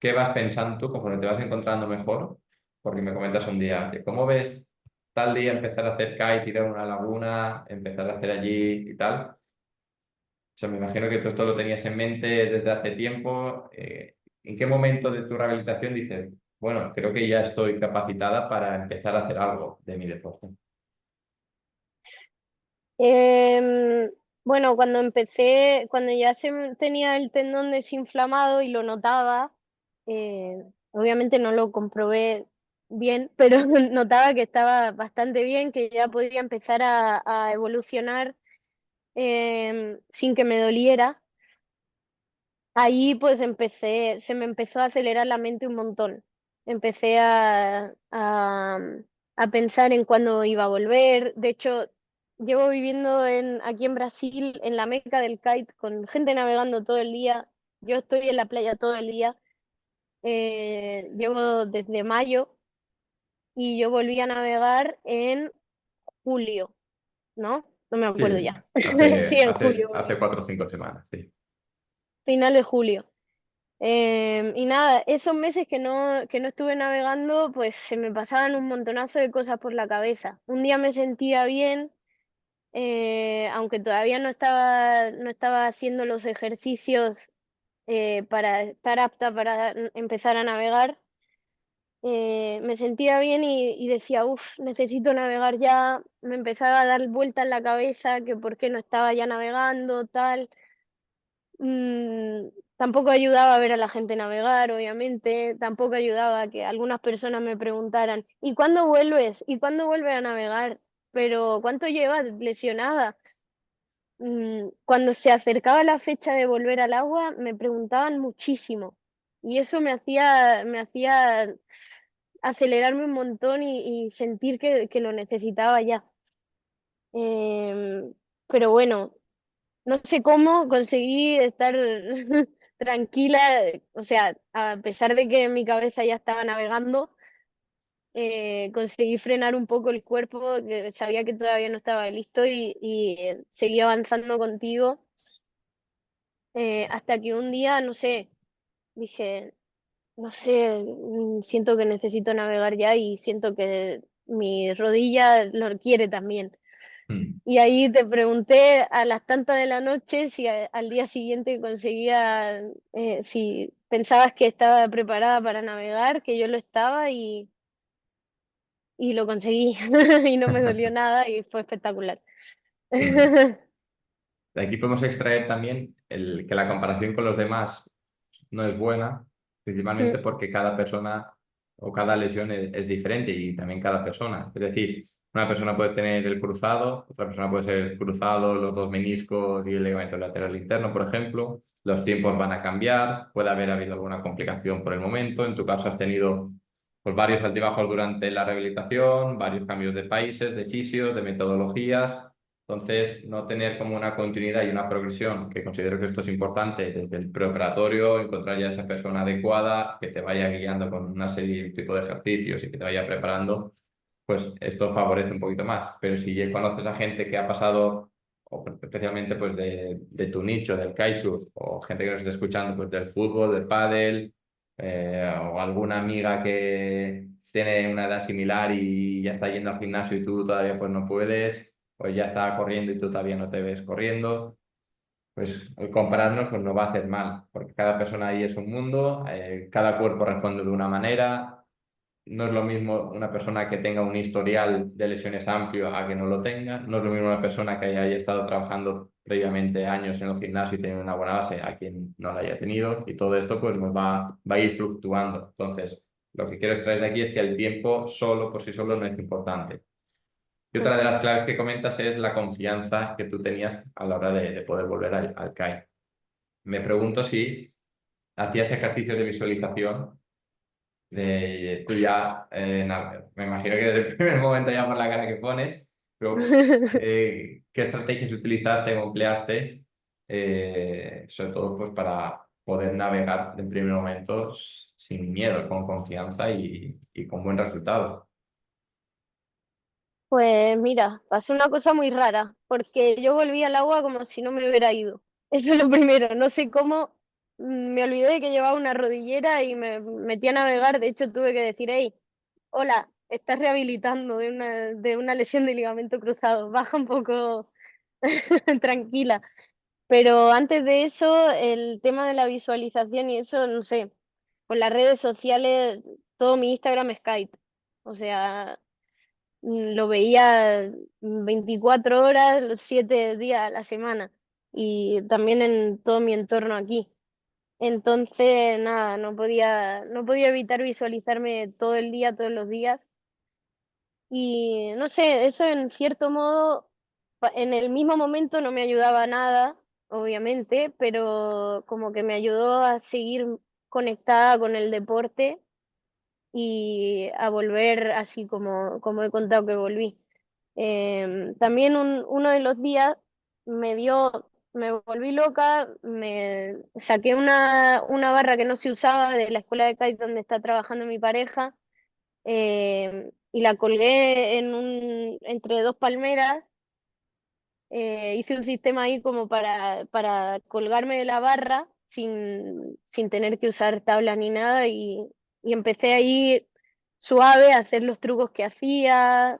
qué vas pensando tú conforme te vas encontrando mejor, porque me comentas un día, de cómo ves tal día empezar a hacer kite, ir a una laguna, empezar a hacer allí y tal. O sea, me imagino que tú esto lo tenías en mente desde hace tiempo. ¿En qué momento de tu rehabilitación dices, bueno, creo que ya estoy capacitada para empezar a hacer algo de mi deporte? Em, bueno, cuando empecé, cuando ya tenía el tendón desinflamado y lo notaba, obviamente no lo comprobé bien, pero notaba que estaba bastante bien, que ya podía empezar a evolucionar sin que me doliera. Ahí pues se me empezó a acelerar la mente un montón. Empecé a pensar en cuándo iba a volver. De hecho, llevo viviendo aquí en Brasil, en la meca del kite, con gente navegando todo el día. Yo estoy en la playa todo el día. Llevo desde mayo y yo volví a navegar en julio, ¿no? No me acuerdo Sí, ya. Sí, hace, en hace, julio hace volví. 4 o 5 semanas, sí. Final de julio. Y nada, esos meses que no estuve navegando, pues se me pasaban un montonazo de cosas por la cabeza. Un día me sentía bien, aunque todavía no estaba haciendo los ejercicios para estar apta para empezar a navegar. Me sentía bien y decía, uff, necesito navegar ya. Me empezaba a dar vueltas en la cabeza que por qué no estaba ya navegando, tal. Mm, Tampoco ayudaba a ver a la gente navegar, obviamente, tampoco ayudaba a que algunas personas me preguntaran, ¿y cuándo vuelves? ¿Y cuándo vuelves a navegar? Pero ¿cuánto llevas lesionada? Cuando se acercaba la fecha de volver al agua, me preguntaban muchísimo y eso me hacía acelerarme un montón y sentir que lo necesitaba ya. Em, pero bueno, no sé cómo conseguí estar tranquila, o sea, a pesar de que mi cabeza ya estaba navegando, conseguí frenar un poco el cuerpo, que sabía que todavía no estaba listo y seguí avanzando contigo, hasta que un día, no sé, dije, no sé, siento que necesito navegar ya y siento que mi rodilla lo quiere también. Mm. Y ahí te pregunté a las tantas de la noche si al día siguiente conseguía, si pensabas que estaba preparada para navegar, que yo lo estaba y lo conseguí y no me dolió nada y fue espectacular. Genial. De aquí podemos extraer también que la comparación con los demás no es buena, principalmente porque cada persona o cada lesión es diferente y también cada persona. Es decir, Una persona puede tener el cruzado, otra persona puede ser el cruzado, los dos meniscos y el ligamento lateral interno, por ejemplo. Los tiempos van a cambiar, puede haber habido alguna complicación por el momento. En tu caso has tenido pues, varios altibajos durante la rehabilitación, varios cambios de países, de fisios, de metodologías. Entonces, no tener como una continuidad y una progresión, que considero que esto es importante desde el preoperatorio, encontrar ya esa persona adecuada que te vaya guiando con una serie de tipo de ejercicios y que te vaya preparando, pues esto favorece un poquito más. Pero si ya conoces a gente que ha pasado, o especialmente pues de tu nicho, del kitesurf, o gente que nos esté escuchando pues del fútbol, del pádel, o alguna amiga que tiene una edad similar y ya está yendo al gimnasio y tú todavía pues no puedes, pues ya está corriendo y tú todavía no te ves corriendo, pues el compararnos pues no va a hacer mal, porque cada persona ahí es un mundo, cada cuerpo responde de una manera. No es lo mismo una persona que tenga un historial de lesiones amplio a que no lo tenga. No es lo mismo una persona que haya estado trabajando previamente años en el gimnasio y tener una buena base a quien no la haya tenido. Y todo esto pues nos va a ir fluctuando. Entonces, lo que quiero extraer de aquí es que el tiempo solo por sí solo no es importante. Y otra de las claves que comentas es la confianza que tú tenías a la hora de poder volver al CAI. Me pregunto si hacías ejercicios de visualización tú ya, me imagino que desde el primer momento ya por la cara que pones, pero ¿qué estrategias utilizaste o empleaste, sobre todo pues para poder navegar en primer momento sin miedo, con confianza y con buen resultado? Pues mira, pasó una cosa muy rara, porque yo volví al agua como si no me hubiera ido. Eso es lo primero, no sé cómo, me olvidé de que llevaba una rodillera y me metí a navegar. De hecho tuve que decir, hey, hola, estás rehabilitando de una lesión de ligamento cruzado, baja un poco tranquila. Pero antes de eso, el tema de la visualización y eso, no sé, con las redes sociales, todo mi Instagram es kite. O sea, lo veía 24 horas, los 7 días a la semana y también en todo mi entorno aquí. Entonces, nada, no podía evitar visualizarme todo el día, todos los días. Y no sé, eso en cierto modo, en el mismo momento no me ayudaba a nada, obviamente, pero como que me ayudó a seguir conectada con el deporte y a volver así como he contado que volví. También uno de los días me volví loca, me saqué una barra que no se usaba de la escuela de kite donde está trabajando mi pareja, y la colgué entre dos palmeras. Hice un sistema ahí como para colgarme de la barra sin tener que usar tabla ni nada y empecé ahí suave a hacer los trucos que hacía,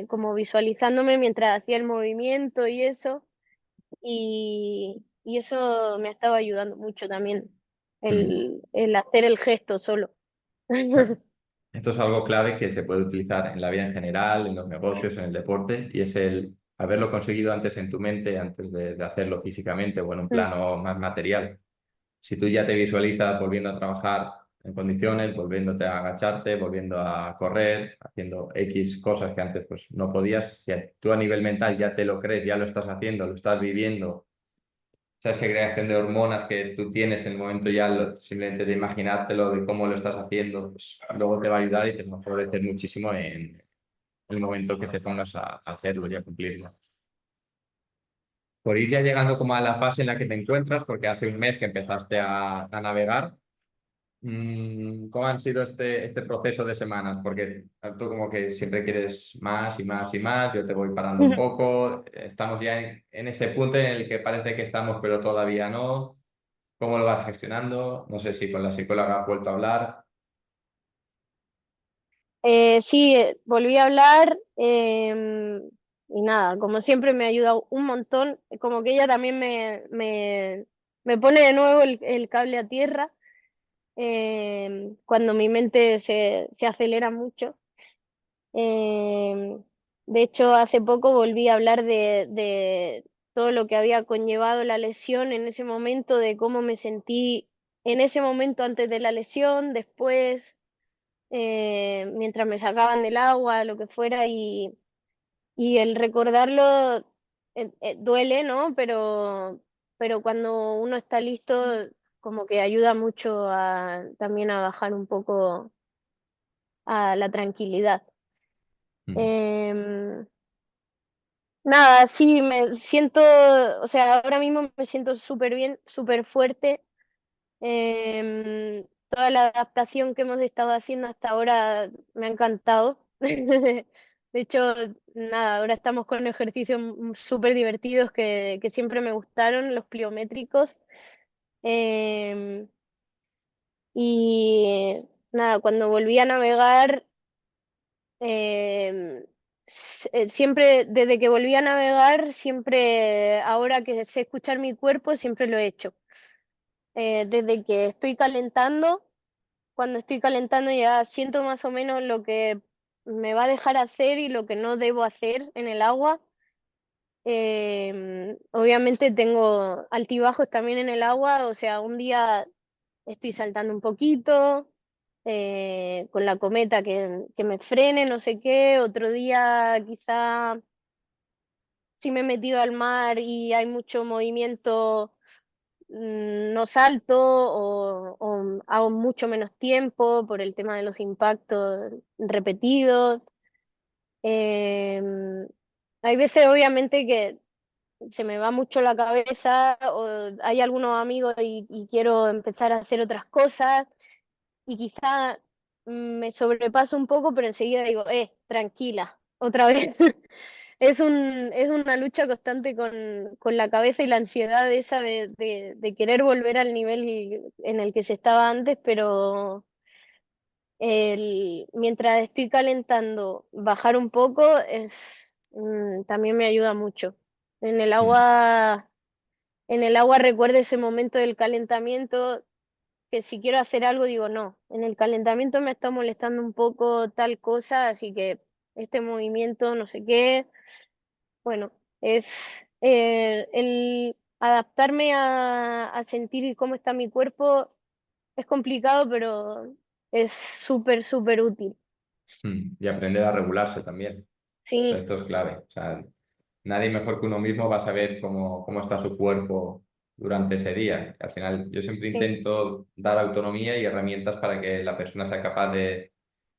como visualizándome mientras hacía el movimiento y eso. Y eso me ha estado ayudando mucho también, Mm. el hacer el gesto solo. O sea, esto es algo clave que se puede utilizar en la vida en general, en los negocios, en el deporte, y es el haberlo conseguido antes en tu mente, antes de hacerlo físicamente o en un plano más material. Si tú ya te visualizas volviendo a trabajar en condiciones, volviéndote a agacharte, volviendo a correr, haciendo X cosas que antes pues, no podías, si tú a nivel mental ya te lo crees, ya lo estás haciendo, lo estás viviendo, esa segregación de hormonas que tú tienes en el momento ya, simplemente de imaginártelo, de cómo lo estás haciendo, pues, luego te va a ayudar y te va a favorecer muchísimo en el momento que te pongas a hacerlo y a cumplirlo. Por ir ya llegando como a la fase en la que te encuentras, porque hace un mes que empezaste a navegar. ¿Cómo han sido este proceso de semanas? Porque tú como que siempre quieres más y más y más, yo te voy parando un poco, estamos ya en ese punto en el que parece que estamos, pero todavía no. ¿Cómo lo vas gestionando? No sé si con la psicóloga has vuelto a hablar. Sí, volví a hablar, y nada, como siempre me ha ayudado un montón, como que ella también me pone de nuevo el cable a tierra, cuando mi mente se acelera mucho. Em, de hecho, hace poco volví a hablar de todo lo que había conllevado la lesión en ese momento, de cómo me sentí en ese momento antes de la lesión, después, mientras me sacaban del agua, lo que fuera, y el recordarlo duele, ¿no? Pero cuando uno está listo, como que ayuda mucho también a bajar un poco a la tranquilidad. Mm, Em, Nada, sí, me siento, o sea, ahora mismo me siento súper bien, súper fuerte. Toda la adaptación que hemos estado haciendo hasta ahora me ha encantado. De hecho, nada, ahora estamos con ejercicios súper divertidos que siempre me gustaron, los pliométricos. Em, y nada, cuando volví a navegar, em, siempre, desde que volví a navegar, siempre, ahora que sé escuchar mi cuerpo, siempre lo he hecho. Desde que estoy calentando. Cuando estoy calentando ya siento más o menos lo que me va a dejar hacer y lo que no debo hacer en el agua. Obviamente tengo altibajos también en el agua, o sea, un día estoy saltando un poquito, con la cometa que me frene, no sé qué, otro día quizá si me he metido al mar y hay mucho movimiento, no salto o hago mucho menos tiempo por el tema de los impactos repetidos. Em, Hay veces obviamente que se me va mucho la cabeza o hay algunos amigos y quiero empezar a hacer otras cosas y quizá me sobrepaso un poco, pero enseguida digo, tranquila, otra vez. Es una lucha constante con la cabeza y la ansiedad esa de querer volver al nivel en el que se estaba antes, pero mientras estoy calentando, bajar un poco también me ayuda mucho. En el mm, agua, en el agua recuerdo ese momento del calentamiento, que si quiero hacer algo digo, no, en el calentamiento me está molestando un poco tal cosa, así que este movimiento, no sé qué. Bueno, es el adaptarme a sentir cómo está mi cuerpo es complicado, pero es súper, súper útil. y aprender a regularse también. O sea, Sí, esto es clave. O sea, nadie mejor que uno mismo va a saber cómo está su cuerpo durante ese día. Al final, yo siempre sí, intento dar autonomía y herramientas para que la persona sea capaz de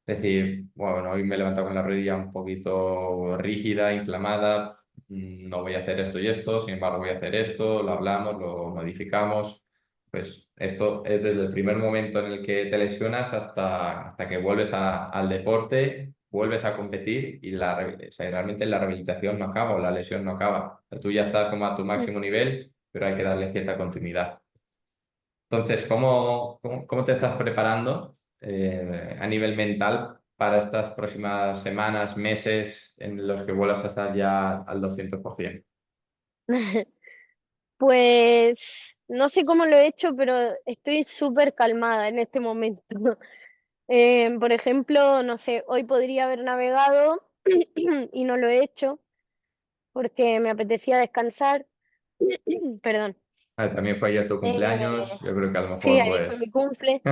decir, bueno, hoy me he levantado con la rodilla un poquito rígida, inflamada, no voy a hacer esto y esto, sin embargo voy a hacer esto, lo hablamos, lo modificamos. Pues esto es desde el primer momento en el que te lesionas hasta que vuelves al deporte, vuelves a competir y o sea, realmente la rehabilitación no acaba o la lesión no acaba. O sea, tú ya estás como a tu mm. máximo nivel, pero hay que darle cierta continuidad. Entonces, ¿cómo te estás preparando a nivel mental para estas próximas semanas, meses en los que vuelvas a estar ya al 200%? Pues no sé cómo lo he hecho, pero estoy súper calmada en este momento. Por ejemplo, no sé, hoy podría haber navegado y no lo he hecho porque me apetecía descansar. Perdón. También fue ayer tu Eh, cumpleaños, yo creo que a lo sí, mejor ayer fue pues... mi cumple.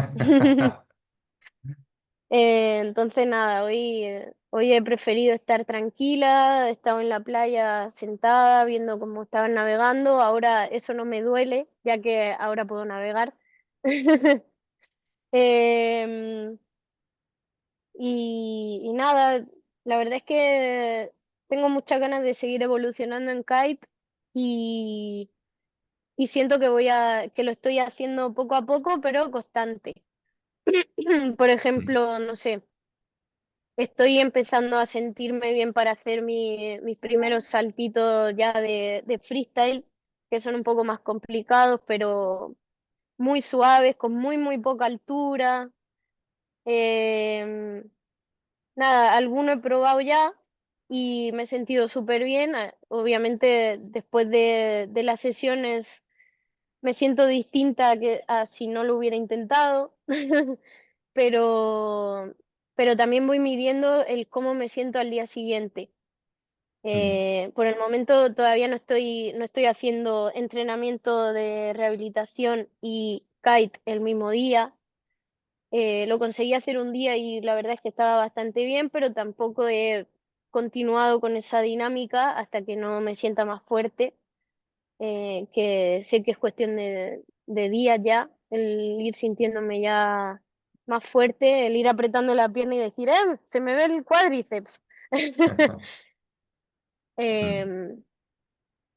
Entonces nada, hoy he preferido estar tranquila, he estado en la playa sentada viendo cómo estaban navegando, ahora eso no me duele, ya que ahora puedo navegar. Em, y nada, la verdad es que tengo muchas ganas de seguir evolucionando en kite y, y siento que lo estoy haciendo poco a poco, pero constante. Por ejemplo, no sé. Estoy empezando a sentirme bien para hacer mis primeros saltitos ya de freestyle, que son un poco más complicados, pero muy suaves, con muy, muy poca altura. Em, Nada, alguno he probado ya y me he sentido súper bien. Obviamente, después de las sesiones me siento distinta a si no lo hubiera intentado. pero, pero también voy midiendo el cómo me siento al día siguiente. Por el momento todavía no estoy haciendo entrenamiento de rehabilitación y kite el mismo día. Lo conseguí hacer un día y la verdad es que estaba bastante bien, pero tampoco he continuado con esa dinámica hasta que no me sienta más fuerte, que sé que es cuestión de días ya, el ir sintiéndome ya más fuerte, el ir apretando la pierna y decir, se me ve el cuádriceps. Em,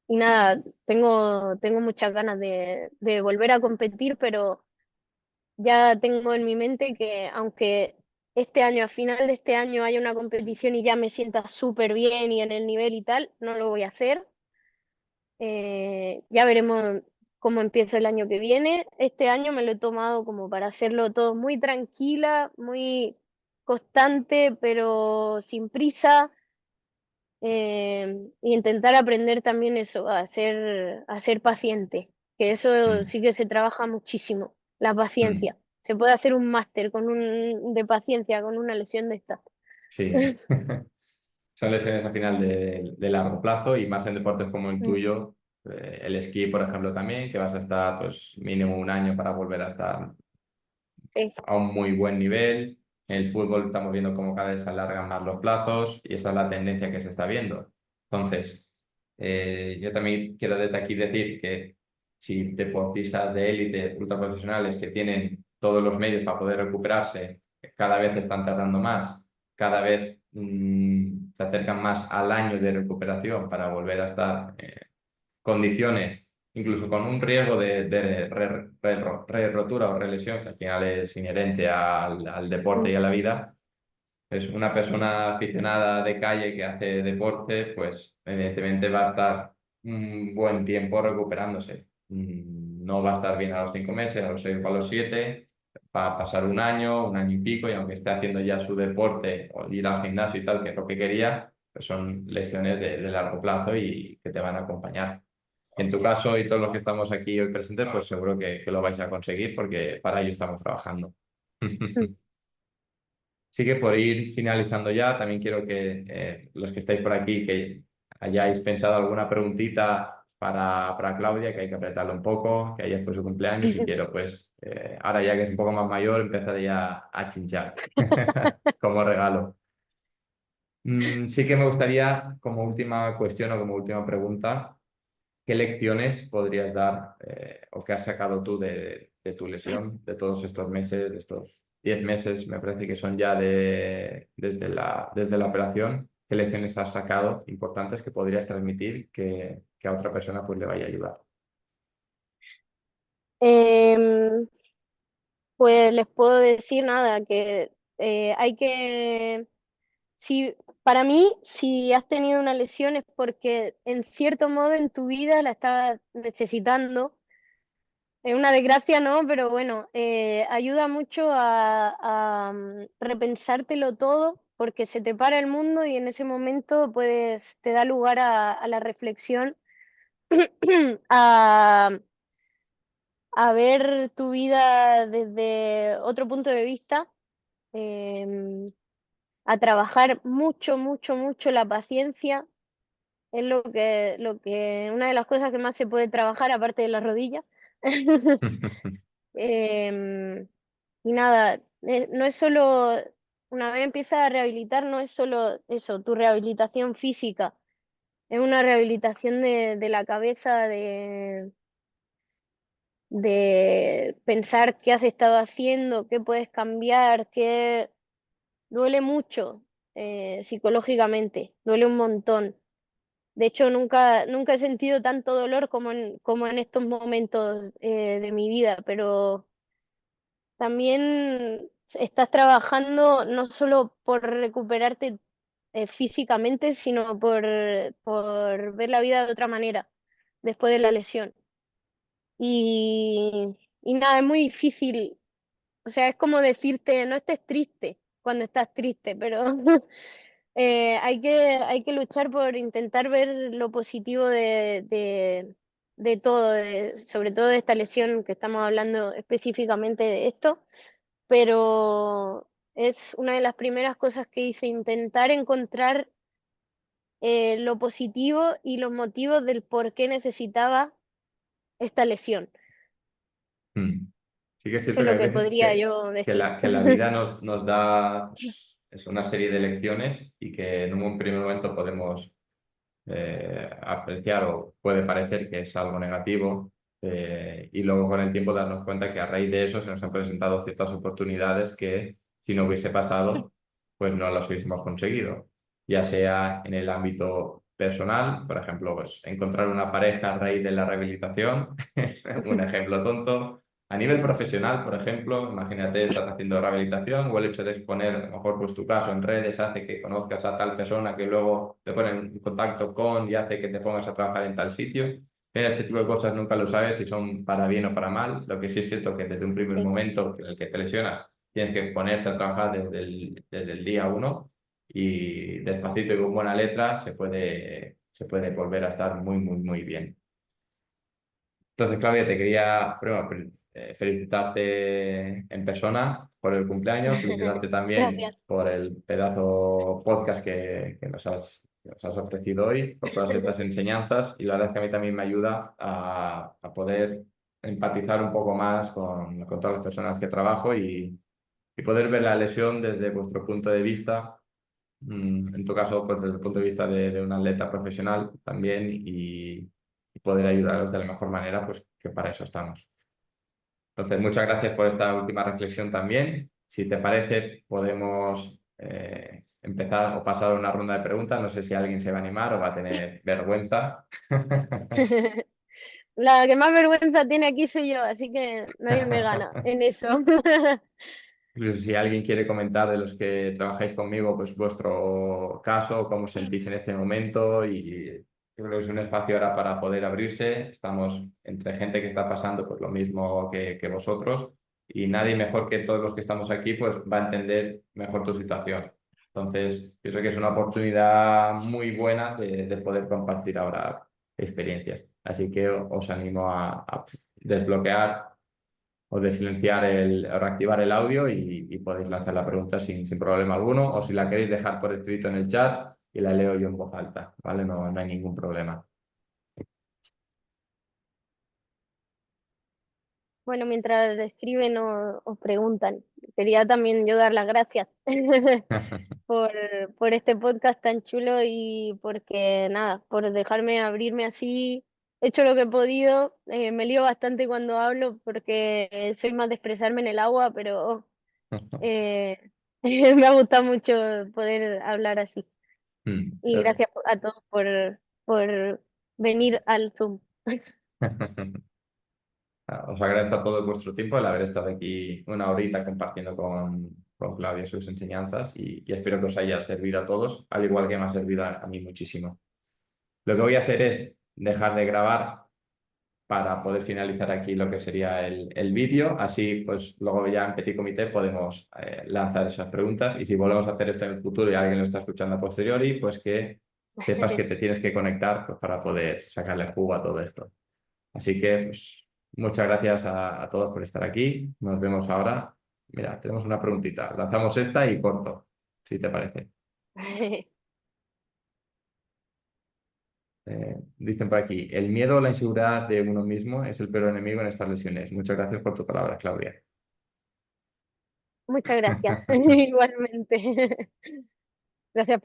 y nada, tengo muchas ganas de volver a competir, pero ya tengo en mi mente que aunque este año, a final de este año, haya una competición y ya me sienta súper bien y en el nivel y tal, no lo voy a hacer. Ya veremos cómo empieza el año que viene. Este año me lo he tomado como para hacerlo todo muy tranquila, muy constante, pero sin prisa. Y intentar aprender también eso, a ser paciente, que eso Mm, sí que se trabaja muchísimo, la mm, paciencia. Se puede hacer un máster de paciencia con una lesión de estas. sí. Son lesiones al final de largo plazo y más en deportes como el tuyo, el esquí, por ejemplo, también, que vas a estar pues mínimo un año para volver a estar Sí. a un muy buen nivel. En el fútbol estamos viendo cómo cada vez se alargan más los plazos y esa es la tendencia que se está viendo. Entonces, yo también quiero desde aquí decir que si deportistas de élite, ultraprofesionales que tienen todos los medios para poder recuperarse, cada vez están tardando más, cada vez se acercan más al año de recuperación para volver a estar condiciones, incluso con un riesgo de rotura o relesión, que al final es inherente al deporte y a la vida, es una persona aficionada de calle que hace deporte, pues evidentemente va a estar un buen tiempo recuperándose. No va a estar bien a los 5 meses, a los 6 o a los 7, va a pasar un año y pico, y aunque esté haciendo ya su deporte o ir al gimnasio y tal, que es lo que quería, pues son lesiones de largo plazo y que te van a acompañar. En tu caso y todos los que estamos aquí hoy presentes, pues seguro que lo vais a conseguir porque para ello estamos trabajando. Sí que por ir finalizando ya, también quiero que los que estáis por aquí, que hayáis pensado alguna preguntita para Claudia, que hay que apretarlo un poco, que ayer fue su cumpleaños y quiero pues, ahora ya que es un poco más mayor, empezar ya a chinchar como regalo. Sí que me gustaría, como última cuestión o como última pregunta, ¿qué lecciones podrías dar o qué has sacado tú de tu lesión, de todos estos meses, de estos 10 meses, me parece que son ya desde la operación? ¿Qué lecciones has sacado importantes que podrías transmitir que a otra persona pues, le vaya a ayudar? Em, pues les puedo decir nada, que hay que, si, para mí, si has tenido una lesión es porque en cierto modo en tu vida la estabas necesitando. Es una desgracia, ¿no? Pero bueno, ayuda mucho a repensártelo todo porque se te para el mundo y en ese momento pues te da lugar a la reflexión, a, a ver tu vida desde otro punto de vista, em, a trabajar mucho, mucho, mucho la paciencia. Es una de las cosas que más se puede trabajar aparte de la rodilla. Em, y nada, no es solo, una vez empiezas a rehabilitar, no es solo eso, tu rehabilitación física, es una rehabilitación de la cabeza, de pensar qué has estado haciendo, qué puedes cambiar, qué duele mucho psicológicamente, duele un montón. De hecho, nunca he sentido tanto dolor como en estos momentos de mi vida, pero también estás trabajando no solo por recuperarte físicamente, sino por ver la vida de otra manera después de la lesión. Y nada, es muy difícil. O sea, es como decirte, no estés triste cuando estás triste, pero hay que luchar por intentar ver lo positivo de todo, sobre todo de esta lesión que estamos hablando específicamente de esto, pero es una de las primeras cosas que hice, intentar encontrar lo positivo y los motivos del por qué necesitaba esta lesión. Sí que es Eso cierto es que lo hay que veces podría yo que decir. la vida nos da es una serie de lecciones y que en un primer momento podemos apreciar o puede parecer que es algo negativo, y luego con el tiempo darnos cuenta que a raíz de eso se nos han presentado ciertas oportunidades que si no hubiese pasado, pues no las hubiésemos conseguido, ya sea en el ámbito personal, por ejemplo, pues encontrar una pareja a raíz de la rehabilitación, un ejemplo tonto. A nivel profesional, por ejemplo, imagínate, estás haciendo rehabilitación o el hecho de exponer, a lo mejor pues tu caso en redes hace que conozcas a tal persona que luego te pone en contacto con y hace que te pongas a trabajar en tal sitio. Pero este tipo de cosas nunca lo sabes si son para bien o para mal. Lo que sí es cierto que desde un primer Sí, momento en el que te lesionas, tienes que ponerte a trabajar desde el día uno y despacito y con buena letra se puede volver a estar muy, muy, muy bien. Entonces, Claudia, te quería primero, felicitarte en persona por el cumpleaños, felicitarte también gracias. por el pedazo podcast que nos has ofrecido hoy, por todas estas enseñanzas y la verdad es que a mí también me ayuda a poder empatizar un poco más con todas las personas que trabajo y poder ver la lesión desde vuestro punto de vista, en tu caso, pues desde el punto de vista de un atleta profesional también y poder ayudaros de la mejor manera, pues que para eso estamos. Entonces, muchas gracias por esta última reflexión también. Si te parece, podemos empezar o pasar a una ronda de preguntas. No sé si alguien se va a animar o va a tener vergüenza. La que más vergüenza tiene aquí soy yo, así que nadie me gana en eso. Incluso si alguien quiere comentar de los que trabajáis conmigo, pues vuestro caso, cómo os sentís en este momento y yo creo que es un espacio ahora para poder abrirse. Estamos entre gente que está pasando pues lo mismo que vosotros y nadie mejor que todos los que estamos aquí pues va a entender mejor tu situación. Entonces, pienso que es una oportunidad muy buena de poder compartir ahora experiencias. Así que os animo a desbloquear o de silenciar o reactivar el audio y podéis lanzar la pregunta sin problema alguno, o si la queréis dejar por escrito en el chat y la leo yo en voz alta, ¿vale? No, no hay ningún problema. Bueno, mientras escriben o preguntan, quería también yo dar las gracias por, por este podcast tan chulo y porque nada, por dejarme abrirme así. He hecho lo que he podido, me lío bastante cuando hablo porque soy más de expresarme en el agua, pero eh, me ha gustado mucho poder hablar así. Y gracias a todos por venir al Zoom. Os agradezco a todos vuestro tiempo el haber estado aquí una horita compartiendo con Claudia sus enseñanzas y espero que os haya servido a todos, al igual que me ha servido a mí muchísimo. Lo que voy a hacer es dejar de grabar para poder finalizar aquí lo que sería el vídeo. Así, pues luego ya en Petit Comité podemos lanzar esas preguntas y si volvemos a hacer esto en el futuro y alguien lo está escuchando a posteriori, pues que sepas que te tienes que conectar pues, para poder sacarle jugo a todo esto. Así que pues, muchas gracias a todos por estar aquí. Nos vemos ahora. Mira, tenemos una preguntita. Lanzamos esta y corto, si te parece. Dicen por aquí, el miedo o la inseguridad de uno mismo es el peor enemigo en estas lesiones. Muchas gracias por tu palabra, Claudia. Muchas gracias, igualmente. Gracias.